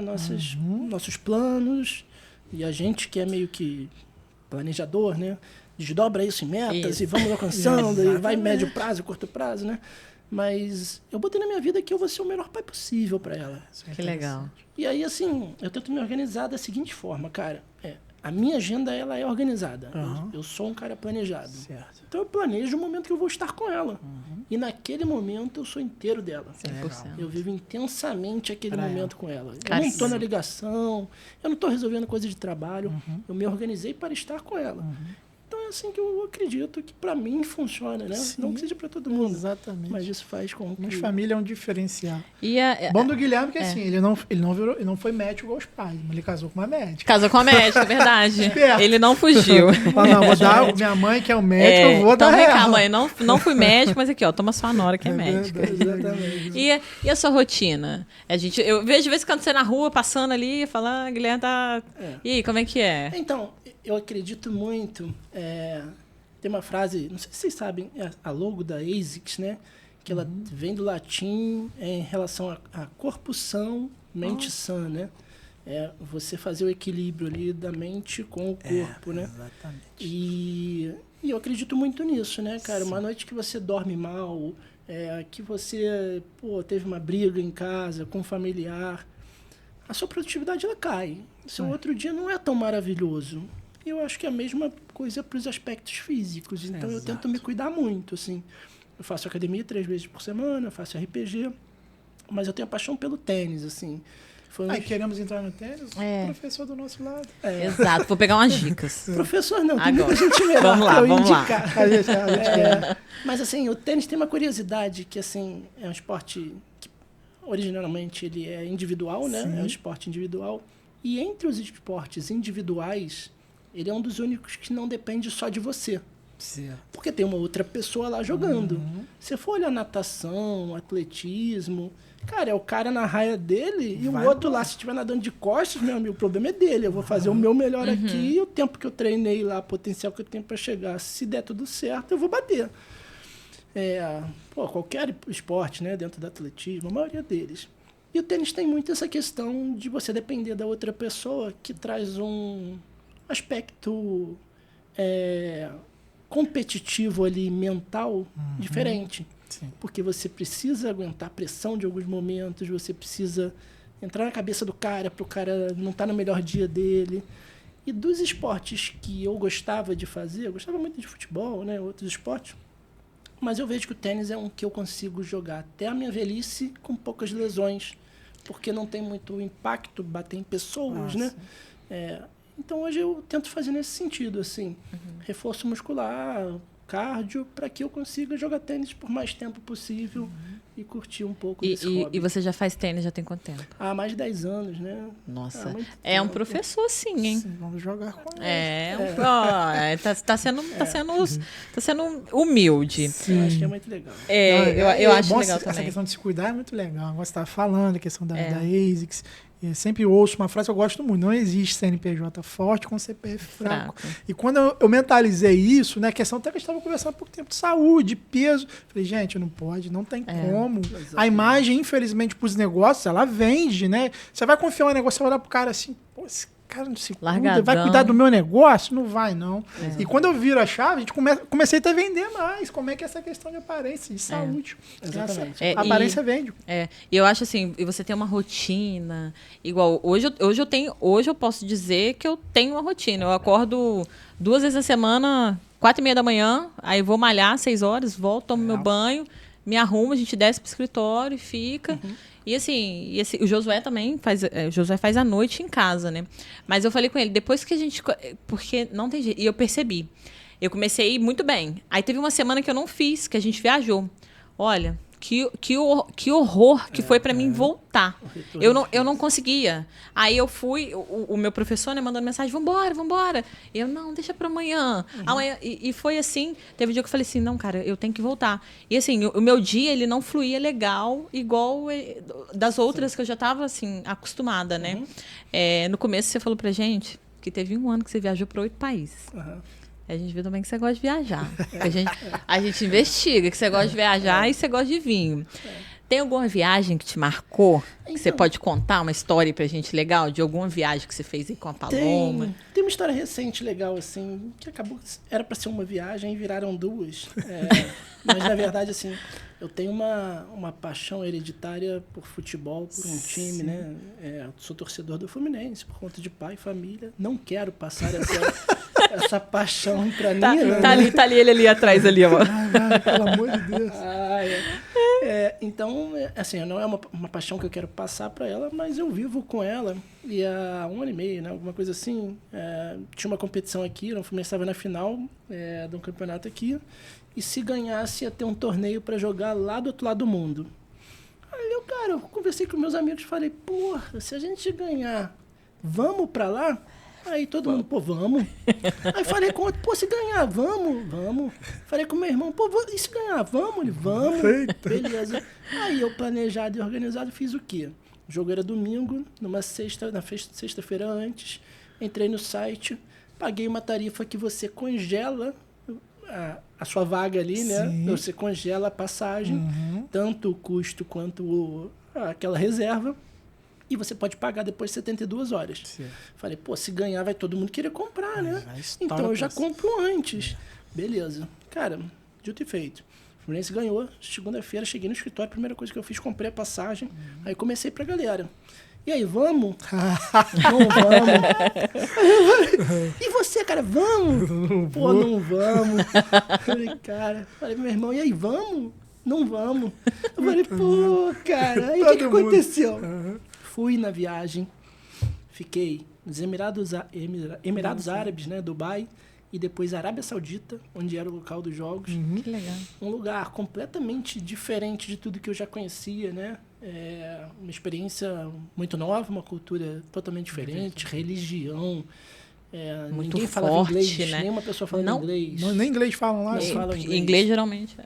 Nossos planos. E a gente que é meio que planejador, né? Desdobra isso em metas e vamos alcançando. E vai médio prazo, curto prazo, né? Mas eu botei na minha vida que eu vou ser o melhor pai possível para ela. Que legal. E aí, assim, eu tento me organizar da seguinte forma, cara. A minha agenda, ela é organizada. Eu sou um cara planejado. Certo. Então, eu planejo o momento que eu vou estar com ela. E naquele momento, eu sou inteiro dela. 100%. Eu vivo intensamente aquele Pra momento com ela. Eu Cara, não estou sim. na ligação, eu não estou resolvendo coisa de trabalho. Eu me organizei para estar com ela. Então, é assim que eu acredito que para mim funciona, né? Sim. Não que seja para todo mundo. Exatamente. Mas isso faz com que... Mas família é um diferencial. E Bom do Guilherme que assim, ele não foi médico igual os pais, mas ele casou com uma médica. casou com a médica, é verdade. Esperto. Ele não fugiu. Fala, não, vou dar minha mãe que é o médico, eu vou então dar vem cá, ela. mãe, não fui médico, mas aqui, ó, toma sua nora que é médica. Exatamente. E a sua rotina? Eu vejo de vez em quando você na rua, passando ali, falando, Guilherme tá... E aí, como é que é? Então, eu acredito muito. Tem uma frase, não sei se vocês sabem, a logo da ASICS, né? Que ela vem do latim em relação a corpo são, mente sã, né? Você fazer o equilíbrio ali da mente com o corpo, né? Exatamente. E eu acredito muito nisso, né, cara? Sim. Uma noite que você dorme mal, que você teve uma briga em casa com um familiar, a sua produtividade ela cai. Seu outro dia não é tão maravilhoso. Eu acho que é a mesma coisa para os aspectos físicos. Então eu tento me cuidar muito, assim. Eu faço academia 3 vezes por semana, eu faço RPG, mas eu tenho paixão pelo tênis, assim. Queremos entrar no tênis? Professor do nosso lado. Exato, vou pegar umas dicas. Professor não, tem muita gente melhor vamos lá, vamos indicar. Lá. Mas assim, o tênis tem uma curiosidade que assim, é um esporte que originalmente ele é individual, né? Sim. É um esporte individual. E entre os esportes individuais, ele é um dos únicos que não depende só de você. Certo. Porque tem uma outra pessoa lá jogando. Se for olhar natação, atletismo, cara, é o cara na raia dele e o outro lá, se estiver nadando de costas, meu amigo, o problema é dele. Eu vou fazer o meu melhor aqui e o tempo que eu treinei lá, o potencial que eu tenho para chegar, se der tudo certo, eu vou bater. Qualquer esporte, né, dentro do atletismo, a maioria deles. E o tênis tem muito essa questão de você depender da outra pessoa, que traz um aspecto competitivo ali, mental, diferente. Sim. Porque você precisa aguentar a pressão de alguns momentos, você precisa entrar na cabeça do cara para o cara não estar no melhor dia dele. E dos esportes que eu gostava de fazer, eu gostava muito de futebol, né, outros esportes, mas eu vejo que o tênis é um que eu consigo jogar até a minha velhice com poucas lesões, porque não tem muito impacto bater em pessoas, né? Então hoje eu tento fazer nesse sentido, assim, reforço muscular, cardio, para que eu consiga jogar tênis por mais tempo possível e curtir um pouco desse hobby. E você já faz tênis já tem quanto tempo? Há mais de 10 anos, né? Nossa, é um professor sim, hein? Sim, vamos jogar com ele. Tá sendo humilde. Eu acho que é muito legal. Eu acho legal essa também. Essa questão de se cuidar é muito legal. Agora você estava falando, a questão da ASICS. Eu sempre ouço uma frase que eu gosto muito: não existe CNPJ forte com CPF fraco. E quando eu mentalizei isso, né, a questão até que a gente estava conversando há pouco tempo de saúde, peso, falei, gente, não pode, não tem como. Exatamente. A imagem, infelizmente, para os negócios, ela vende, né? Você vai confiar um negócio, você vai olhar pro cara assim, pô, esse cara não se cuida, vai cuidar do meu negócio? Não vai, não. E quando eu viro a chave, a gente comecei a vender mais. Como é que é essa questão de aparência, de saúde? Exatamente. A aparência vende. E eu acho assim, e você tem uma rotina, igual, hoje eu posso dizer que eu tenho uma rotina. Eu acordo 2 vezes na semana, 4h30 da manhã, aí vou malhar 6 horas, volto, tomo meu banho, me arrumo, a gente desce pro escritório e fica... E assim, o Josué também faz à noite em casa, né? Mas eu falei com ele, depois que a gente... Porque não tem jeito. E eu percebi. Eu comecei a ir muito bem. Aí teve uma semana que eu não fiz, que a gente viajou. Olha, que horror que foi para mim voltar. Eu não conseguia. Aí eu fui, o meu professor, né, mandando mensagem, vambora. Eu, não, deixa para amanhã. Amanhã. E foi assim, teve um dia que eu falei assim, não, cara, eu tenho que voltar. E assim, o meu dia, ele não fluía legal, igual das outras que eu já estava, assim, acostumada, né? No começo você falou pra gente que teve 1 ano que você viajou para 8 países. A gente viu também que você gosta de viajar. A gente investiga que você gosta de viajar e você gosta de vinho. Tem alguma viagem que te marcou? Que você pode contar uma história pra gente legal de alguma viagem que você fez aí com a Paloma? Tem uma história recente legal, assim, que acabou... Era para ser uma viagem e viraram 2. Mas, na verdade, assim, eu tenho uma paixão hereditária por futebol, por um time, né? Sou torcedor do Fluminense, por conta de pai e família. Não quero passar essa paixão pra mim. Tá ali ele ali atrás, ali, ó. Ai, pelo amor de Deus. Então, assim, não é uma paixão que eu quero passar para ela, mas eu vivo com ela. E há 1 ano e meio, né? Alguma coisa assim. Tinha uma competição aqui, o Fluminense estava na final de um campeonato aqui. E se ganhasse, ia ter um torneio para jogar lá do outro lado do mundo. Aí eu conversei com meus amigos e falei, porra, se a gente ganhar, vamos para lá? Aí todo mundo, pô, vamos. Aí falei com outro, pô, se ganhar, vamos. Falei com meu irmão, pô, e se ganhar, vamos? Ele, vamos. Beleza. Aí eu, planejado e organizado, fiz o quê? O jogo era domingo, na sexta-feira antes, entrei no site, paguei uma tarifa que você congela a sua vaga ali, né? Sim. Você congela a passagem, tanto o custo quanto aquela reserva. E você pode pagar depois de 72 horas. Certo. Falei, pô, se ganhar vai todo mundo querer comprar, né? Já estoura Então eu já pra compro antes. Beleza. Cara, dito e feito. O Fluminense ganhou. Segunda-feira, cheguei no escritório. Primeira coisa que eu fiz, comprei a passagem. Aí comecei pra galera. E aí, vamos? Não vamos. E você, cara, vamos? Pô, não vamos. Falei, falei, meu irmão, e aí, vamos? Não vamos. Eu falei, pô, cara, aí o que aconteceu? Fui na viagem, fiquei nos Emirados Árabes, né, Dubai, e depois Arábia Saudita, onde era o local dos jogos. Que legal. Um lugar completamente diferente de tudo que eu já conhecia, né? Uma experiência muito nova, uma cultura totalmente diferente, religião. Muito Ninguém falava forte, inglês, né? nenhuma pessoa falando inglês. Nem inglês falam lá. Eles falam Inglês. inglês. Geralmente.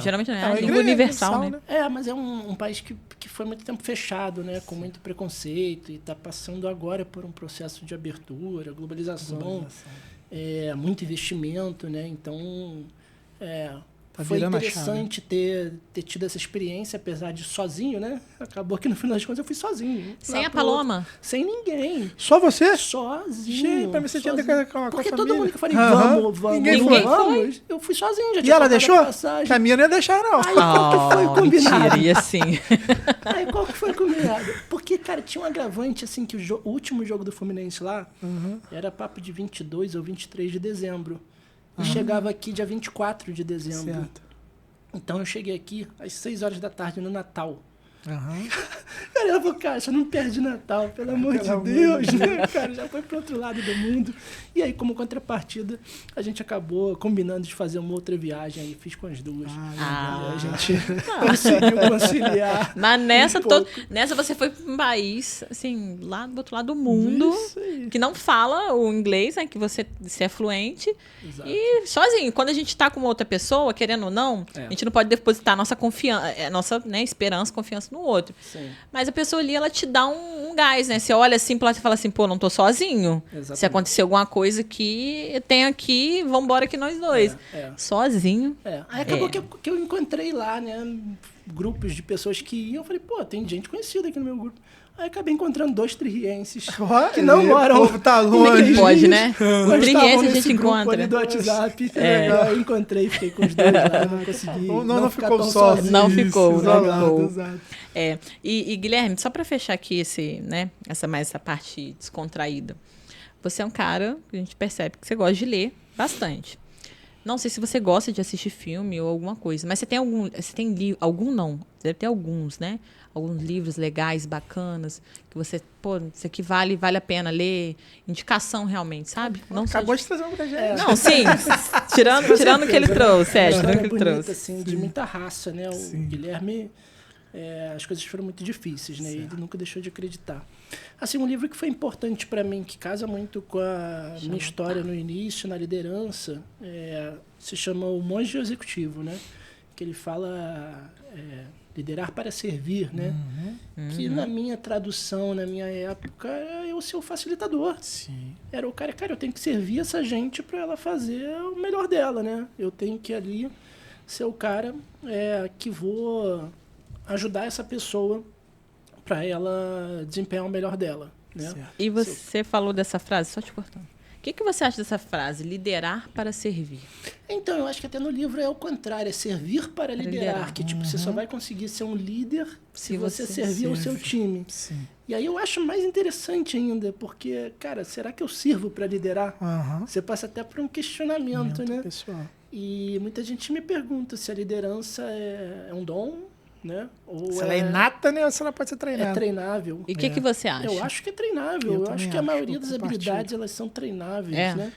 Geralmente não é. É, A o língua inglês é universal, universal, né? Mas é um país que foi muito tempo fechado, né? Com muito preconceito e está passando agora por um processo de abertura, globalização. Muito investimento, né? Então, foi virando a interessante ter tido essa experiência, apesar de sozinho, né? Acabou que no final das contas eu fui sozinho. Sem lá a pro outro. Paloma. Sem ninguém. Só você? Sozinho. Gente, pra mim você tinha sozinho. ido com a Porque família. todo mundo que eu falei, Aham. vamos, Ninguém foi. vamos. Eu fui sozinho, já E tinha ela comprado a deixou? passagem. Que a minha não ia deixar, não. Aí qual que foi o combinado? Mentira, e assim. Aí qual que foi combinado? Porque, cara, tinha um agravante, assim, que o último jogo do Fluminense lá era papo de 22 ou 23 de dezembro. E chegava aqui dia 24 de dezembro. Certo. Então eu cheguei aqui às 6 horas da tarde no Natal. Aham. Cara, ela falou, cara, você não perde Natal, pelo amor de amor de Deus, né? Cara, já foi pro outro lado do mundo. E aí, como contrapartida, a gente acabou combinando de fazer uma outra viagem aí, fiz com as duas. E a gente conseguiu conciliar. Mas nessa, um pouco. nessa você foi para um país, assim, lá do outro lado do mundo, Isso aí. que não fala o inglês, né? Que você é fluente. Exato. E sozinho. Quando a gente tá com outra pessoa, querendo ou não, a gente não pode depositar a nossa confiança, nossa, né, esperança, confiança no outro. Sim. Mas a pessoa ali, ela te dá um gás, né? Você olha assim pra lá e fala assim, pô, não tô sozinho. Exatamente. Se acontecer alguma coisa que tem aqui, vambora aqui nós dois. Sozinho. Aí acabou que eu encontrei lá, né, grupos de pessoas que iam. Eu falei, pô, tem gente conhecida aqui no meu grupo. Aí acabei encontrando 2 tririenses Olha, que não moram. O povo tá em longe. Negligência, Pode, né? mas Triense estavam a gente nesse grupo encontra. ali do WhatsApp. É. Eu encontrei, fiquei com os 2 lá, não consegui. Não ficar ficou tão só. sozinho. Não ficou, não ficou. Exato. E Guilherme, só para fechar aqui essa parte descontraída. Você é um cara que a gente percebe que você gosta de ler bastante. Não sei se você gosta de assistir filme ou alguma coisa, mas você tem algum não? Deve ter alguns, né? Alguns livros legais, bacanas, que você, pô, isso aqui vale a pena ler. Indicação realmente, sabe? Não só Acabou de trazer um pra gente. Não, sim. tirando o que ele trouxe, Uma tirando o história que ele bonita, trouxe. assim, de muita raça, né? O Guilherme, as coisas foram muito difíceis, né? Ele nunca deixou de acreditar. Assim, um livro que foi importante para mim, que casa muito com a minha história no início, na liderança, se chama O Monge Executivo, né? Que ele fala liderar para servir, né? Que na minha tradução, na minha época, é eu ser o facilitador. Sim. Era o cara, eu tenho que servir essa gente para ela fazer o melhor dela, né? Eu tenho que ali ser o cara que vou ajudar essa pessoa para ela desempenhar o melhor dela, né? Certo. E você falou dessa frase, só te cortando. O que você acha dessa frase? Liderar para servir. Então, eu acho que até no livro é o contrário, é servir para liderar. Que tipo, você só vai conseguir ser um líder se você servir ao seu time. Sim. E aí eu acho mais interessante ainda, porque, cara, será que eu sirvo para liderar? Você passa até por um questionamento, né? Pessoal. E muita gente me pergunta se a liderança é um dom, né? Ou Se ela é inata, né? Ou se ela pode ser treinada. é treinável. E o que você acha? Eu acho que é treinável. Eu Eu também acho que a acho, maioria eu das compartilho. habilidades, elas são treináveis, É. né?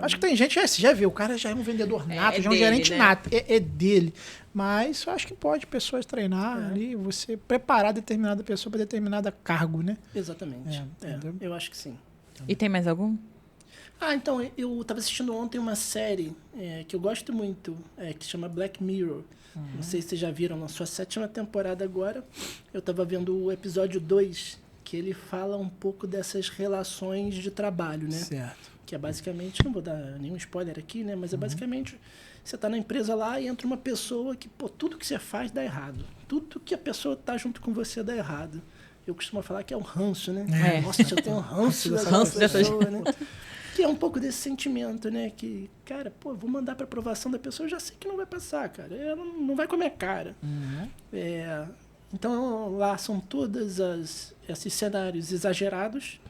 Acho que tem gente, você já viu, o cara já é um vendedor nato, já é um dele, gerente né? nato, é dele. Mas eu acho que pode pessoas treinar ali, você preparar determinada pessoa para determinado cargo, né? Exatamente. Entendeu? Eu acho que sim. E tem mais algum? Então, eu estava assistindo ontem uma série que eu gosto muito, que se chama Black Mirror. Não sei se vocês já viram, na sua 7ª temporada agora. Eu estava vendo o episódio 2, que ele fala um pouco dessas relações de trabalho, né? Certo. Que é basicamente, não vou dar nenhum spoiler aqui, né? Mas é basicamente, você está na empresa lá e entra uma pessoa que, tudo que você faz dá errado. Tudo que a pessoa tá junto com você dá errado. Eu costumo falar que é um ranço, né? É. Nossa, eu tenho um ranço dessa pessoa, né? Que é um pouco desse sentimento, né? Que, cara, vou mandar para aprovação da pessoa, eu já sei que não vai passar, cara. Ela não vai com a minha cara. Então, lá são todos esses cenários exagerados,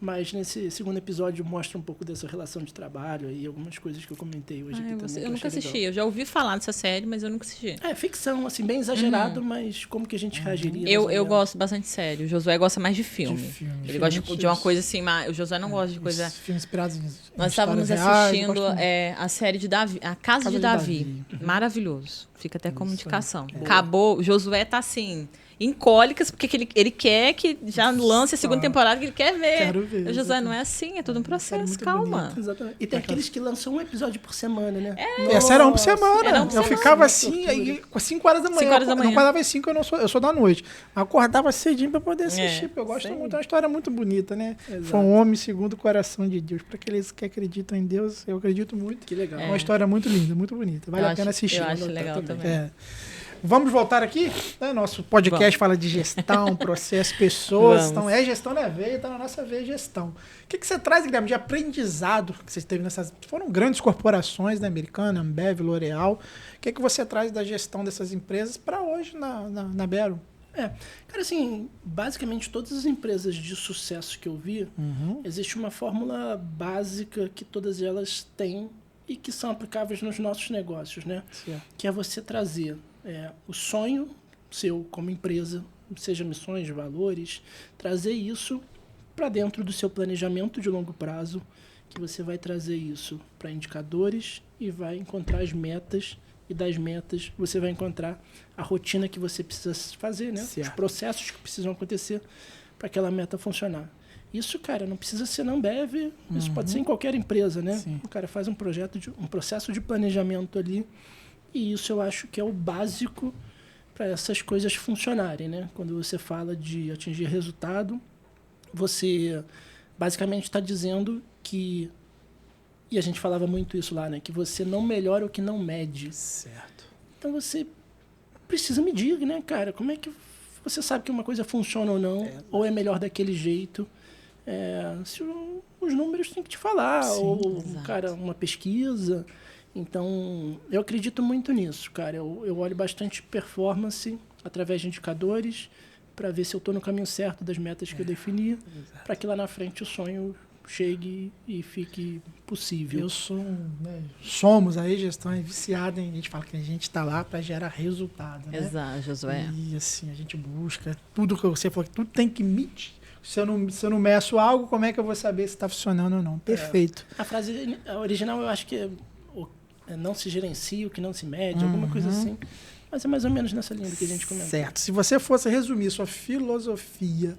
mas nesse segundo episódio mostra um pouco dessa relação de trabalho e algumas coisas que eu comentei hoje aqui também. que Eu nunca achei assisti. legal. Eu já ouvi falar dessa série, mas eu nunca assisti. É ficção, assim, bem exagerado, mas como que a gente reagiria? mais ou Eu menos? gosto bastante de série. O Josué gosta mais de filme. Ele gosta de uma coisa assim, mas o Josué não gosta de coisa... Os filmes inspirados em Nós estávamos histórias reais, eu assistindo gosto muito. a série de Davi, A Casa de Davi. Maravilhoso. Fica até como indicação. Acabou. O Josué tá assim, em cólicas, porque ele quer que já lance a segunda temporada, que ele quer ver. Quero ver, O Josué não é assim, é tudo um processo. muito Calma. bonita. Exatamente. E tem aqueles que lançam um episódio por semana, né? Essa era um por semana. Era um por eu semana. ficava assim, aí, com 5 horas da manhã. 5 horas da Eu não manhã. acordava às 5, eu sou da noite. Mas acordava cedinho para poder assistir, É, porque eu gosto sei. muito. É uma história muito bonita, né? Exato. Foi um homem segundo o coração de Deus. Para aqueles que acreditam em Deus, eu acredito muito. Que legal. É uma história muito linda, muito bonita. Vale a pena assistir. Eu acho anotar legal também. também. Vamos voltar aqui? Né? Nosso podcast fala de gestão, processo, pessoas. Vamos. Então, gestão na veia, tá na nossa veia gestão. O que você traz, Guilherme, de aprendizado que você teve nessas... Foram grandes corporações, né? Americana, Ambev, L'Oréal. O que você traz da gestão dessas empresas para hoje na Bero? Cara, assim, basicamente todas as empresas de sucesso que eu vi, existe uma fórmula básica que todas elas têm e que são aplicáveis nos nossos negócios, né? Certo. Que é você trazer o sonho seu como empresa, seja missões, valores, trazer isso para dentro do seu planejamento de longo prazo, que você vai trazer isso para indicadores e vai encontrar as metas, e das metas você vai encontrar a rotina que você precisa fazer, né? Certo. Os processos que precisam acontecer para aquela meta funcionar. Isso, cara, não precisa ser na Ambev, isso pode ser em qualquer empresa, né? Sim. O cara faz um processo de planejamento ali, e isso eu acho que é o básico para essas coisas funcionarem, né? Quando você fala de atingir resultado, você basicamente está dizendo que, e a gente falava muito isso lá, né? Que você não melhora o que não mede. Certo. Então você precisa medir, né, cara? Como é que você sabe que uma coisa funciona ou não, ou é melhor daquele jeito? Se os números têm que te falar, Sim, ou, exato. cara, uma pesquisa. Então, eu acredito muito nisso, cara. Eu olho bastante performance através de indicadores para ver se eu estou no caminho certo das metas que eu defini, para que lá na frente o sonho chegue e fique possível. Eu sou, somos aí, gestão é viciada em... A gente fala que a gente está lá para gerar resultado, né? Exato, Josué. E assim, a gente busca tudo que você falou, tudo tem que medir. Se eu não meço algo, como é que eu vou saber se está funcionando ou não? Perfeito. A frase original eu acho que não se gerencia o que não se mede, alguma coisa assim. Mas é mais ou menos nessa linha do que a gente comentou. Certo. Se você fosse resumir sua filosofia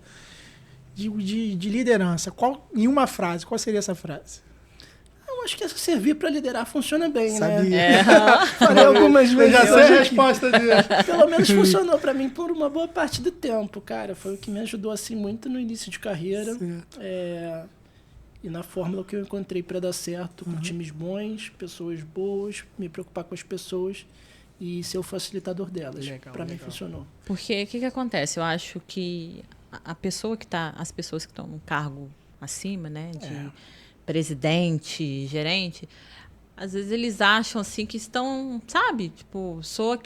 de liderança, em uma frase, qual seria essa frase? Eu acho que essa servir para liderar funciona bem, Sabia. né? Falei algumas Eu vezes. já sei a hoje aqui. resposta dele. Pelo menos funcionou para mim por uma boa parte do tempo, cara. Foi o que me ajudou assim muito no início de carreira. Certo. E na fórmula que eu encontrei para dar certo, com times bons, pessoas boas, me preocupar com as pessoas e ser o facilitador delas. Para mim funcionou. Porque o que acontece? Eu acho que as pessoas que estão no cargo acima, né, de presidente, gerente, às vezes eles acham assim que estão, sabe, tipo, sou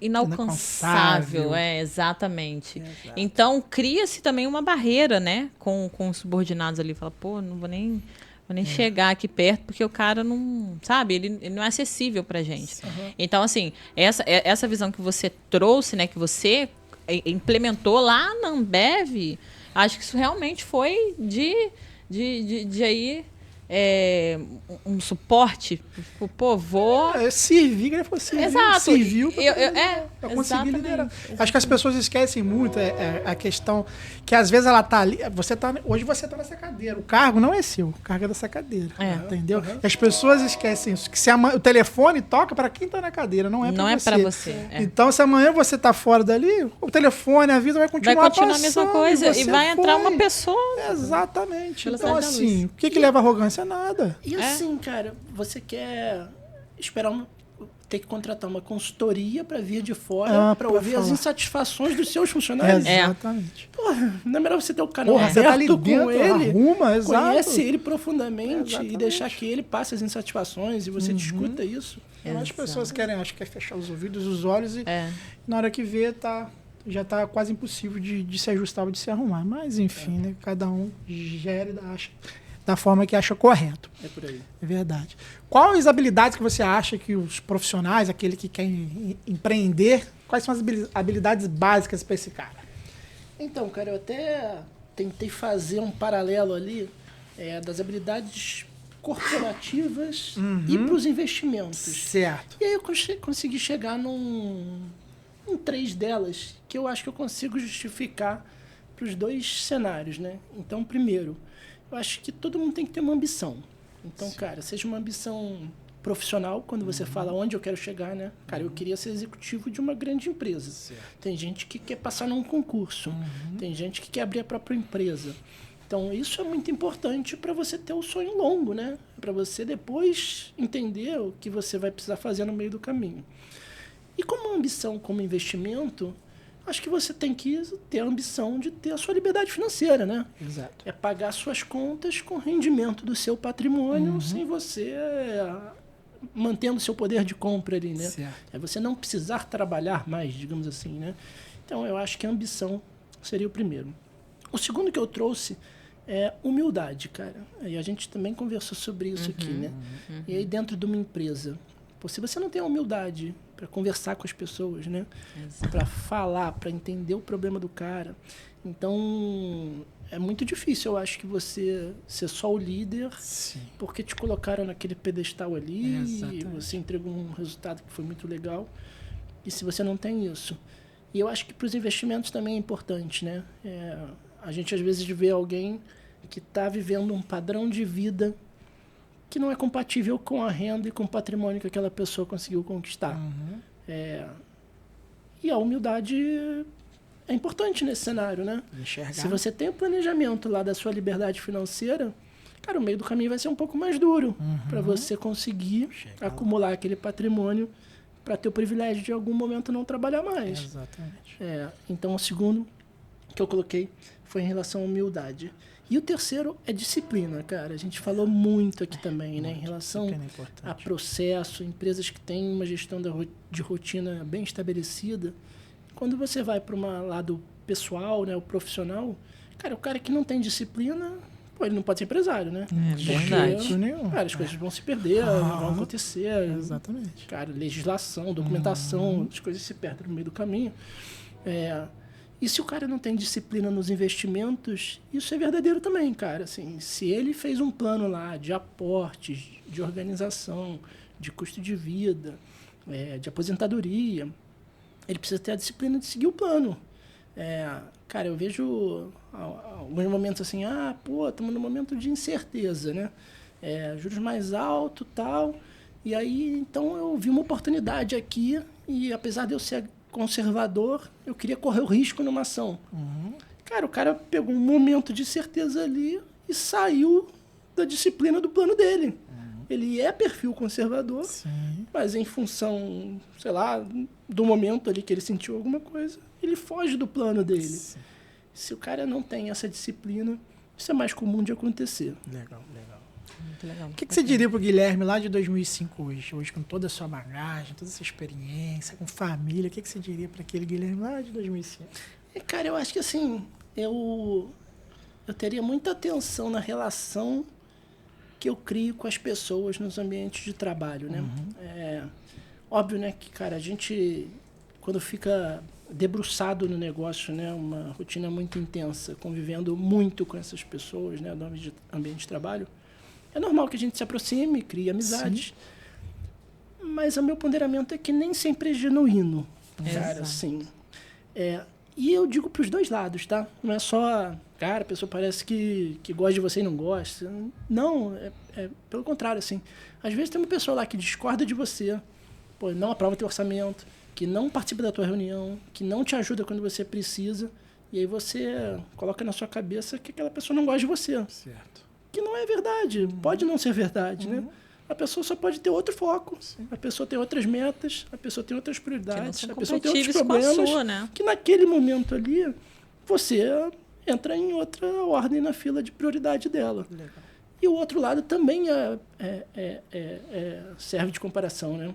inalcançável, exatamente. Exato. Então cria-se também uma barreira, né, com os subordinados ali, fala, pô, não vou nem Vou nem chegar aqui perto, porque o cara não, sabe, ele não é acessível pra gente. Então, assim, essa visão que você trouxe, né, que você implementou lá na Ambev, acho que isso realmente foi de aí um suporte. Pô, vou... Servir, ele falou servir. Exato. Serviu pra conseguir liderar. Acho que as pessoas esquecem muito a questão que às vezes ela tá ali, hoje você tá nessa cadeira, o cargo não é seu, o cargo é dessa cadeira, entendeu? E as pessoas esquecem isso, que se o telefone toca para quem tá na cadeira, não é para você. Então, se amanhã você tá fora dali, o telefone, a vida vai continuar passando, a mesma coisa e vai entrar uma pessoa. Exatamente. Então, assim, o que leva a arrogância? Nada. E assim, cara, você quer esperar ter que contratar uma consultoria para vir de fora para ouvir as insatisfações dos seus funcionários? Exatamente. Porra, não é melhor você ter o canal aberto você tá ali com dentro, ele, conhece ele profundamente e deixar que ele passe as insatisfações e você discuta isso. As pessoas querem fechar os ouvidos, os olhos e na hora que vê, já tá quase impossível de se ajustar ou de se arrumar. Mas, enfim, né? Cada um gere da forma que acha correto. É por aí. É verdade. Quais habilidades que você acha que os profissionais, aquele que quer empreender, quais são as habilidades básicas para esse cara? Então, cara, eu até tentei fazer um paralelo ali das habilidades corporativas e para os investimentos. Certo. E aí eu consegui chegar em 3 delas que eu acho que eu consigo justificar para os 2 cenários, né? Então, primeiro, eu acho que todo mundo tem que ter uma ambição. Então, cara, seja uma ambição profissional, quando você fala onde eu quero chegar, né? Cara, eu queria ser executivo de uma grande empresa. Certo. Tem gente que quer passar num concurso. Tem gente que quer abrir a própria empresa. Então, isso é muito importante para você ter o sonho longo, né? Para você depois entender o que você vai precisar fazer no meio do caminho. E como ambição, como investimento, acho que você tem que ter a ambição de ter a sua liberdade financeira, né? Exato. É pagar suas contas com rendimento do seu patrimônio sem você mantendo seu poder de compra ali, né? Certo. É você não precisar trabalhar mais, digamos assim, né? Então, eu acho que a ambição seria o primeiro. O segundo que eu trouxe é humildade, cara. E a gente também conversou sobre isso aqui, né? E aí, dentro de uma empresa, se você não tem a humildade para conversar com as pessoas, né? Para falar, para entender o problema do cara. Então, é muito difícil, eu acho, que você ser só o líder. Sim. Porque te colocaram naquele pedestal ali e você entregou um resultado que foi muito legal. E se você não tem isso? E eu acho que para os investimentos também é importante, né? A gente, às vezes, vê alguém que está vivendo um padrão de vida que não é compatível com a renda e com o patrimônio que aquela pessoa conseguiu conquistar. E a humildade é importante nesse cenário, né? Enxergar. Se você tem o planejamento lá da sua liberdade financeira, cara, o meio do caminho vai ser um pouco mais duro para você conseguir acumular aquele patrimônio para ter o privilégio de, em algum momento, não trabalhar mais. Exatamente. Então, o segundo que eu coloquei foi em relação à humildade. E o terceiro é disciplina, cara. A gente falou muito aqui também, né? Em relação a processo, empresas que têm uma gestão de rotina bem estabelecida. Quando você vai para um lado pessoal, né, o profissional, cara, o cara que não tem disciplina, ele não pode ser empresário, né? Verdade. Cara, as coisas vão se perder, vão acontecer. Exatamente. Cara, legislação, documentação, as coisas se perdem no meio do caminho. E se o cara não tem disciplina nos investimentos, isso é verdadeiro também, cara. Assim, se ele fez um plano lá de aportes, de organização, de custo de vida, de aposentadoria, ele precisa ter a disciplina de seguir o plano. Cara, eu vejo alguns momentos assim, estamos num momento de incerteza, né? Juros mais altos, tal. E aí, então, eu vi uma oportunidade aqui e, apesar de eu ser conservador, eu queria correr o risco numa ação. Cara, o cara pegou um momento de certeza ali e saiu da disciplina do plano dele. Ele é perfil conservador, mas em função, sei lá, do momento ali que ele sentiu alguma coisa, ele foge do plano dele. Sim. Se o cara não tem essa disciplina, isso é mais comum de acontecer. Legal. Muito legal. O que você diria pro Guilherme lá de 2005 hoje com toda a sua bagagem, toda essa experiência, com família, o que você diria para aquele Guilherme lá de 2005? Cara, eu acho que assim, eu teria muita atenção na relação que eu crio com as pessoas nos ambientes de trabalho, né? Óbvio, né, que, cara, a gente, quando fica debruçado no negócio, né, uma rotina muito intensa, convivendo muito com essas pessoas, né, do ambiente de trabalho, é normal que a gente se aproxime, crie amizades. Sim. Mas o meu ponderamento é que nem sempre é genuíno, cara, assim. E eu digo para os dois lados, tá? Não é só, cara, a pessoa parece que gosta de você e não gosta. Não, pelo contrário, assim. Às vezes tem uma pessoa lá que discorda de você, pô, não aprova teu orçamento, que não participa da tua reunião, que não te ajuda quando você precisa, e aí você coloca na sua cabeça que aquela pessoa não gosta de você. Certo. Que não é verdade. Pode não ser verdade, né? A pessoa só pode ter outro foco. Sim. A pessoa tem outras metas, a pessoa tem outras prioridades, a pessoa tem outros problemas sua, né? que naquele momento ali você entra em outra ordem na fila de prioridade dela. Legal. E o outro lado também serve de comparação, né?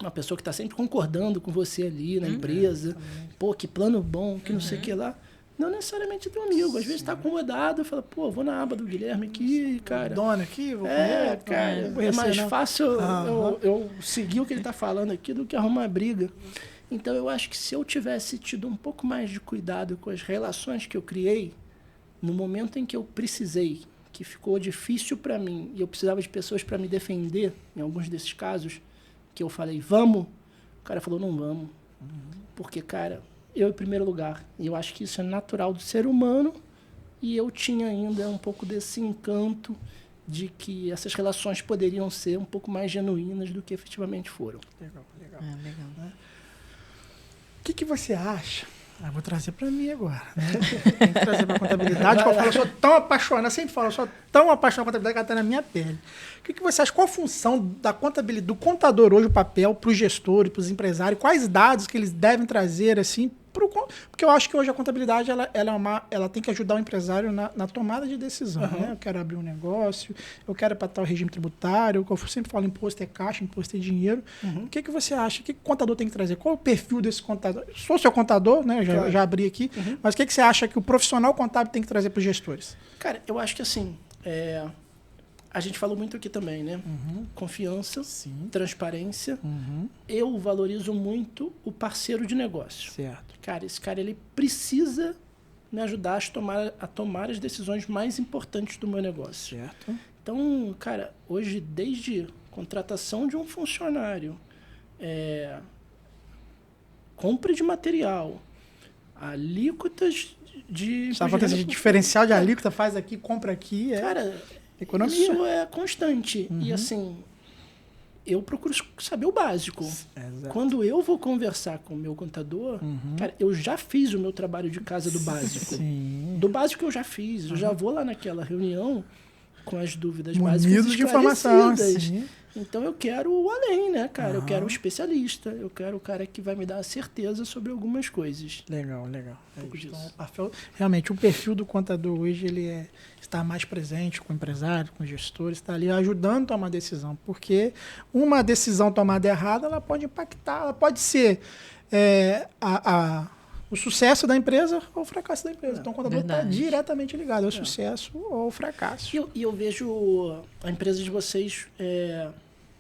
Uma pessoa que está sempre concordando com você ali na empresa, pô, que plano bom, que não sei o que lá. Não necessariamente teu amigo. Às vezes está acomodado, fala, pô, vou na aba do Guilherme aqui, cara. Dona aqui, vou comer. Cara, é mais fácil eu seguir o que ele está falando aqui do que arrumar briga. Então, eu acho que se eu tivesse tido um pouco mais de cuidado com as relações que eu criei, no momento em que eu precisei, que ficou difícil para mim, e eu precisava de pessoas para me defender, em alguns desses casos, que eu falei, vamos, o cara falou, não vamos. Porque, cara, eu em primeiro lugar. E eu acho que isso é natural do ser humano. E eu tinha ainda um pouco desse encanto de que essas relações poderiam ser um pouco mais genuínas do que efetivamente foram. Legal. Legal. Né? O que você acha? Vou trazer para mim agora. Né? Tem que trazer para a contabilidade. Eu sou tão apaixonado, sempre falo, eu sou tão apaixonado por contabilidade que ela está na minha pele. O que você acha? Qual a função da contabilidade, do contador hoje, o papel, para os gestores, para os empresários? Quais dados que eles devem trazer, assim, porque eu acho que hoje a contabilidade ela tem que ajudar o empresário na tomada de decisão. Né? Eu quero abrir um negócio, eu quero para tal regime tributário, eu sempre falo imposto é caixa, imposto é dinheiro. O que você acha? O que o contador tem que trazer? Qual é o perfil desse contador? Sou seu contador, né? Já abri aqui, mas o que você acha que o profissional contábil tem que trazer para os gestores? Cara, eu acho que assim, a gente falou muito aqui também, né? Confiança, sim. Transparência. Eu valorizo muito o parceiro de negócio. Certo. Cara, esse cara ele precisa me ajudar a tomar as decisões mais importantes do meu negócio. Certo. Então, cara, hoje, desde contratação de um funcionário, compra de material, alíquotas de... Você estava falando de diferencial de alíquota, faz aqui, compra aqui. Cara, economia. Isso é constante. E assim, eu procuro saber o básico. Exato. Quando eu vou conversar com o meu contador, cara, eu já fiz o meu trabalho de casa do básico. Sim. Do básico eu já fiz. Eu já vou lá naquela reunião com as dúvidas básicas esclarecidas. De informação. Sim. Então eu quero o além, né, cara? Eu quero o especialista. Eu quero o cara que vai me dar a certeza sobre algumas coisas. Legal. Então, realmente, o perfil do contador hoje ele está mais presente com o empresário, com os gestores, está ali ajudando a tomar decisão. Porque uma decisão tomada errada, ela pode impactar, ela pode ser o sucesso da empresa ou o fracasso da empresa. Então, o contador está diretamente ligado ao sucesso ou ao fracasso. E eu vejo a empresa de vocês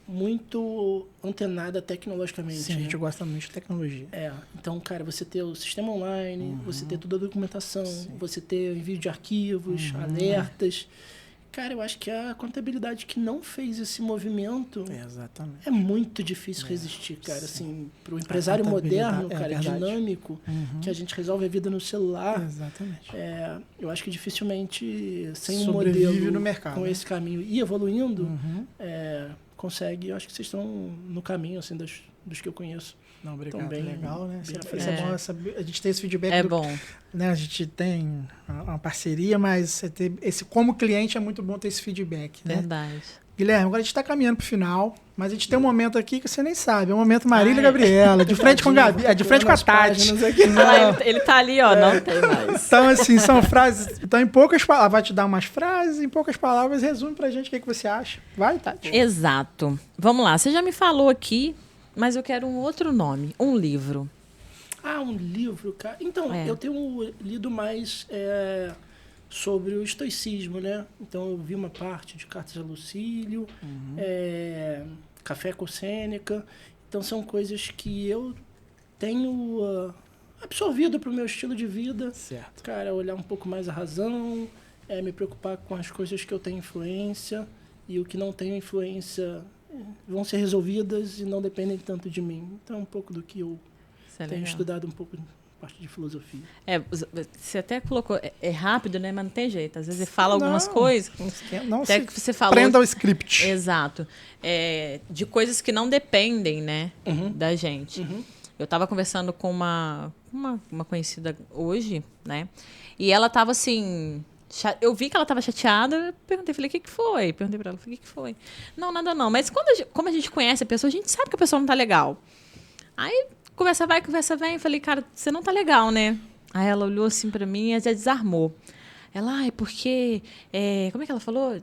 muito antenada tecnologicamente. Sim, a gente gosta muito de tecnologia. Então, cara, você ter o sistema online, você ter toda a documentação, você ter envio de arquivos, alertas. Cara, eu acho que a contabilidade que não fez esse movimento é muito difícil resistir, cara. Assim, para o empresário moderno, cara, dinâmico, que a gente resolve a vida no celular. Exatamente. Eu acho que dificilmente, sem sobrevive um modelo no mercado, com esse caminho e evoluindo, consegue. Eu acho que vocês estão no caminho assim, dos que eu conheço. Não, obrigado. Bem, legal, né? Bem Isso é bom saber. A gente tem esse feedback. É bom. Né? A gente tem uma parceria, mas você ter como cliente é muito bom ter esse feedback. Né? Verdade. Guilherme, agora a gente está caminhando para o final, mas a gente tem um momento aqui que você nem sabe. É o momento Marília e Gabriela, de frente com a Gabi, de frente com a Tati. Ele tá ali, ó, não tem mais. Então, assim, são frases. Então, em poucas palavras, vai te dar umas frases, em poucas palavras, resume pra gente o que você acha. Vai, Tati. Exato. Vamos lá, você já me falou aqui, mas eu quero um outro nome, um livro. Um livro, cara. Então, eu tenho lido mais sobre o estoicismo, né? Então eu vi uma parte de Cartas a Lucílio, Café com Sêneca. Então são coisas que eu tenho absorvido para o meu estilo de vida. Certo. Cara, olhar um pouco mais a razão, me preocupar com as coisas que eu tenho influência e o que não tenho influência vão ser resolvidas e não dependem tanto de mim. Então é um pouco do que eu tenho estudado um pouco parte de filosofia. Você até colocou, é rápido, né? Mas não tem jeito. Às vezes você fala algumas coisas. Não até se que você falou. Prenda ao script. Exato. De coisas que não dependem, né? Da gente. Eu estava conversando com uma conhecida hoje, né? E ela estava assim. Eu vi que ela estava chateada, eu perguntei, falei, o que foi? Perguntei para ela, falei, o que foi? Não, nada não. Mas como a gente conhece a pessoa, a gente sabe que a pessoa não tá legal. Aí, conversa vai, conversa vem. Eu falei, cara, você não tá legal, né? Aí ela olhou assim pra mim e já desarmou. Ela, porque... como é que ela falou?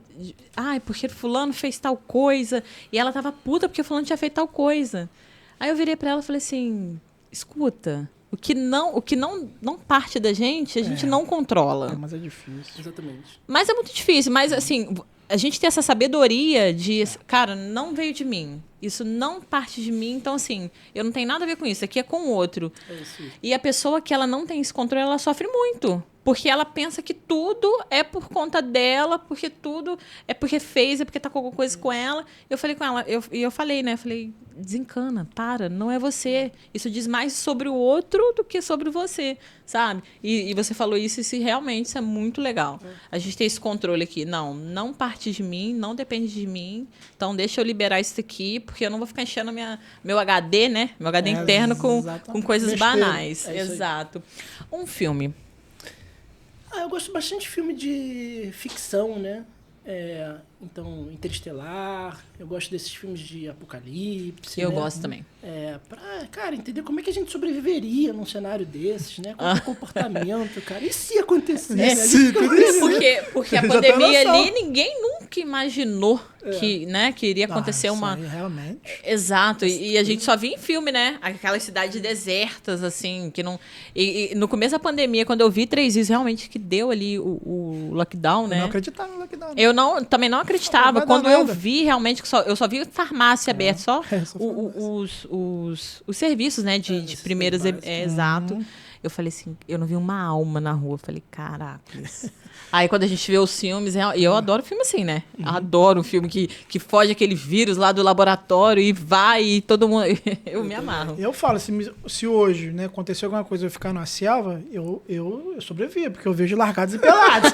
Porque fulano fez tal coisa. E ela tava puta porque fulano tinha feito tal coisa. Aí eu virei pra ela e falei assim, escuta, o que não parte da gente, a gente não controla. Mas é difícil. Exatamente. Mas é muito difícil. Mas, assim, a gente tem essa sabedoria de... Cara, não veio de mim. Isso não parte de mim. Então, assim, eu não tenho nada a ver com isso. Aqui é com o outro. É isso. E a pessoa que ela não tem esse controle, ela sofre muito. Porque ela pensa que tudo é por conta dela, porque tudo é porque fez, é porque tá com alguma coisa com ela. Eu falei com ela, eu falei, né? Eu falei, desencana, para, não é você. Isso diz mais sobre o outro do que sobre você, sabe? E você falou isso, e realmente isso é muito legal. A gente tem esse controle aqui. Não parte de mim, não depende de mim. Então deixa eu liberar isso aqui, porque eu não vou ficar enchendo meu HD, né? Meu HD interno com coisas Besteira. banais. É isso aí. Exato. Um filme. Eu gosto bastante de filme de ficção, né? Então, Interestelar, eu gosto desses filmes de apocalipse. Eu né? gosto também. Cara, entender como é que a gente sobreviveria num cenário desses, né? Qual é o comportamento, cara? E se acontecer? né? Porque a Já tem pandemia noção. ali, ninguém nunca imaginou que iria acontecer uma... Isso aí, realmente. Exato, e a gente só via em filme, né? Aquelas cidades desertas, assim, que não... E no começo da pandemia, quando eu vi 3 dias, realmente que deu ali o lockdown, Eu né? não acreditava no lockdown. Eu também não acreditava. Não vai dar Quando eu nada. vi, realmente, eu só vi farmácia aberta, só só farmácia. os serviços, né, de primeiras... básicos. Exato. Eu falei assim, eu não vi uma alma na rua. Eu falei, caracas. Aí quando a gente vê os filmes, e eu adoro filme assim, né? Adoro um filme que foge aquele vírus lá do laboratório e vai e todo mundo... Eu me amarro. Eu falo, se hoje, né, acontecer alguma coisa eu ficar na selva, eu sobrevivo, porque eu vejo largados e pelados.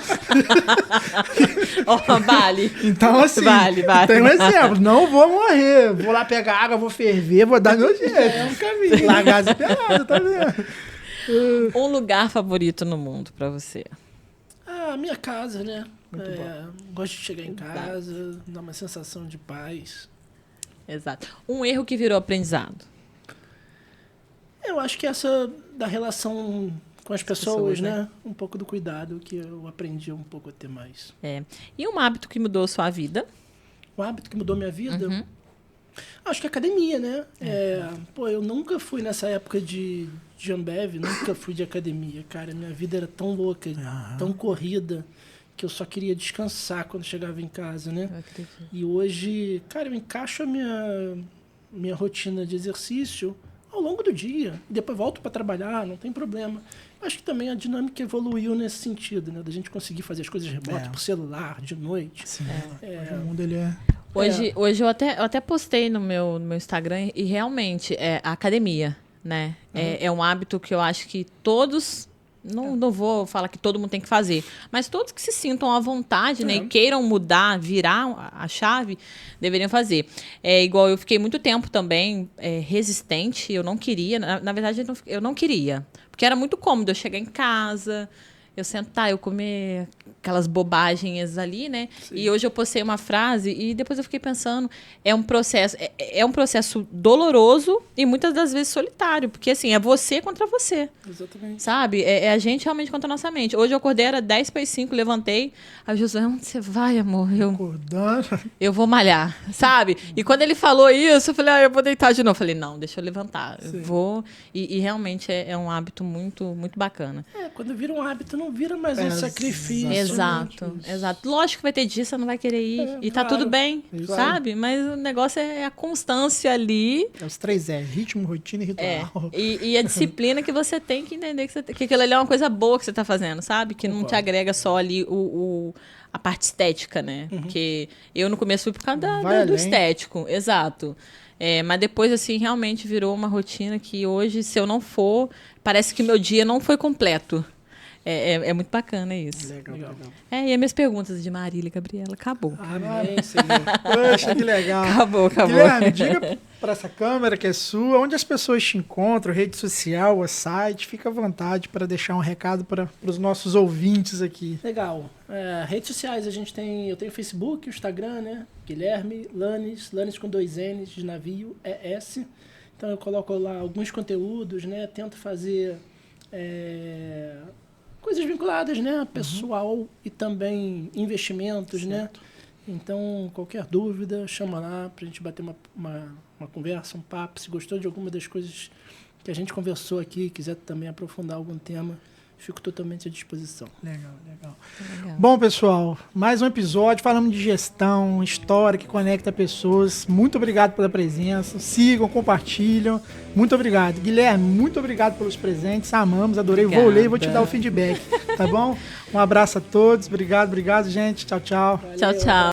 Vale. Então, assim, Vale. tem um exemplo. Não vou morrer. Vou lá pegar água, vou ferver, vou dar meu jeito. É um caminho. Largados e pelados, tá vendo? Um lugar favorito no mundo pra você? Minha casa, né? Muito bom. Gosto de chegar em casa, dar uma sensação de paz. Exato. Um erro que virou aprendizado? Eu acho que essa da relação com as pessoas, né? Um pouco do cuidado que eu aprendi um pouco a ter mais. E um hábito que mudou a sua vida? Um hábito que mudou minha vida? Acho que academia, né? Eu nunca fui nessa época de Ambev, nunca fui de academia, cara. Minha vida era tão louca, tão corrida, que eu só queria descansar quando chegava em casa, né? Eu acredito. E hoje, cara, eu encaixo a minha rotina de exercício ao longo do dia. Depois volto para trabalhar, não tem problema. Acho que também a dinâmica evoluiu nesse sentido, né? Da gente conseguir fazer as coisas remotas por celular, de noite. Sim, hoje o mundo, ele é... Hoje eu até postei no meu Instagram e realmente a academia, né? É um hábito que eu acho que todos... Não vou falar que todo mundo tem que fazer, mas todos que se sintam à vontade, né, e queiram mudar, virar a chave, deveriam fazer. Igual eu fiquei muito tempo também resistente, eu não queria, na verdade eu não queria, porque era muito cômodo eu chegar em casa, eu sentar, eu comer aquelas bobagens ali, né? Sim. E hoje eu postei uma frase e depois eu fiquei pensando, é um processo doloroso e muitas das vezes solitário, porque assim, é você contra você. Exatamente. Sabe? É a gente realmente contra a nossa mente. Hoje eu acordei, era 10:05, levantei, aí o Josué, onde você vai, amor? Eu vou malhar, sabe? E quando ele falou isso, eu falei, eu vou deitar de novo. Eu falei, não, deixa eu levantar. Sim. Eu vou. E realmente é um hábito muito, muito bacana. Quando vira um hábito, não vira mais um sacrifício. Exato, exato. Lógico que vai ter dia, você não vai querer ir. E tá tudo bem, sabe? Mas o negócio é a constância ali. É os 3 R, ritmo, rotina e ritual. E a disciplina que você tem que entender que aquilo ali é uma coisa boa que você tá fazendo, sabe? Que não te agrega só ali a parte estética, né? Porque eu no começo fui por causa do estético, exato. Mas depois, assim, realmente virou uma rotina que hoje, se eu não for, parece que o meu dia não foi completo. É muito bacana isso. Legal. E as minhas perguntas de Marília e Gabriela, acabou. Amém, Senhor. Poxa, que legal. Acabou. Guilherme, diga para essa câmera que é sua, onde as pessoas te encontram, rede social, o site, fica à vontade para deixar um recado para os nossos ouvintes aqui. Legal. Redes sociais, eu tenho Facebook, Instagram, né? Guilherme Lanes com 2 N's de navio, ES. Então eu coloco lá alguns conteúdos, né? Tento fazer coisas vinculadas, né? Pessoal e também investimentos, certo, né? Então, qualquer dúvida, chama lá pra gente bater uma conversa, um papo. Se gostou de alguma das coisas que a gente conversou aqui, quiser também aprofundar algum tema, fico totalmente à disposição. Legal. Bom, pessoal, mais um episódio. Falamos de gestão, história que conecta pessoas. Muito obrigado pela presença. Sigam, compartilham. Muito obrigado. Guilherme, muito obrigado pelos presentes. Amamos, adorei. Obrigada. Vou ler e vou te dar o feedback, tá bom? Um abraço a todos. Obrigado, gente. Tchau. Valeu. Tchau.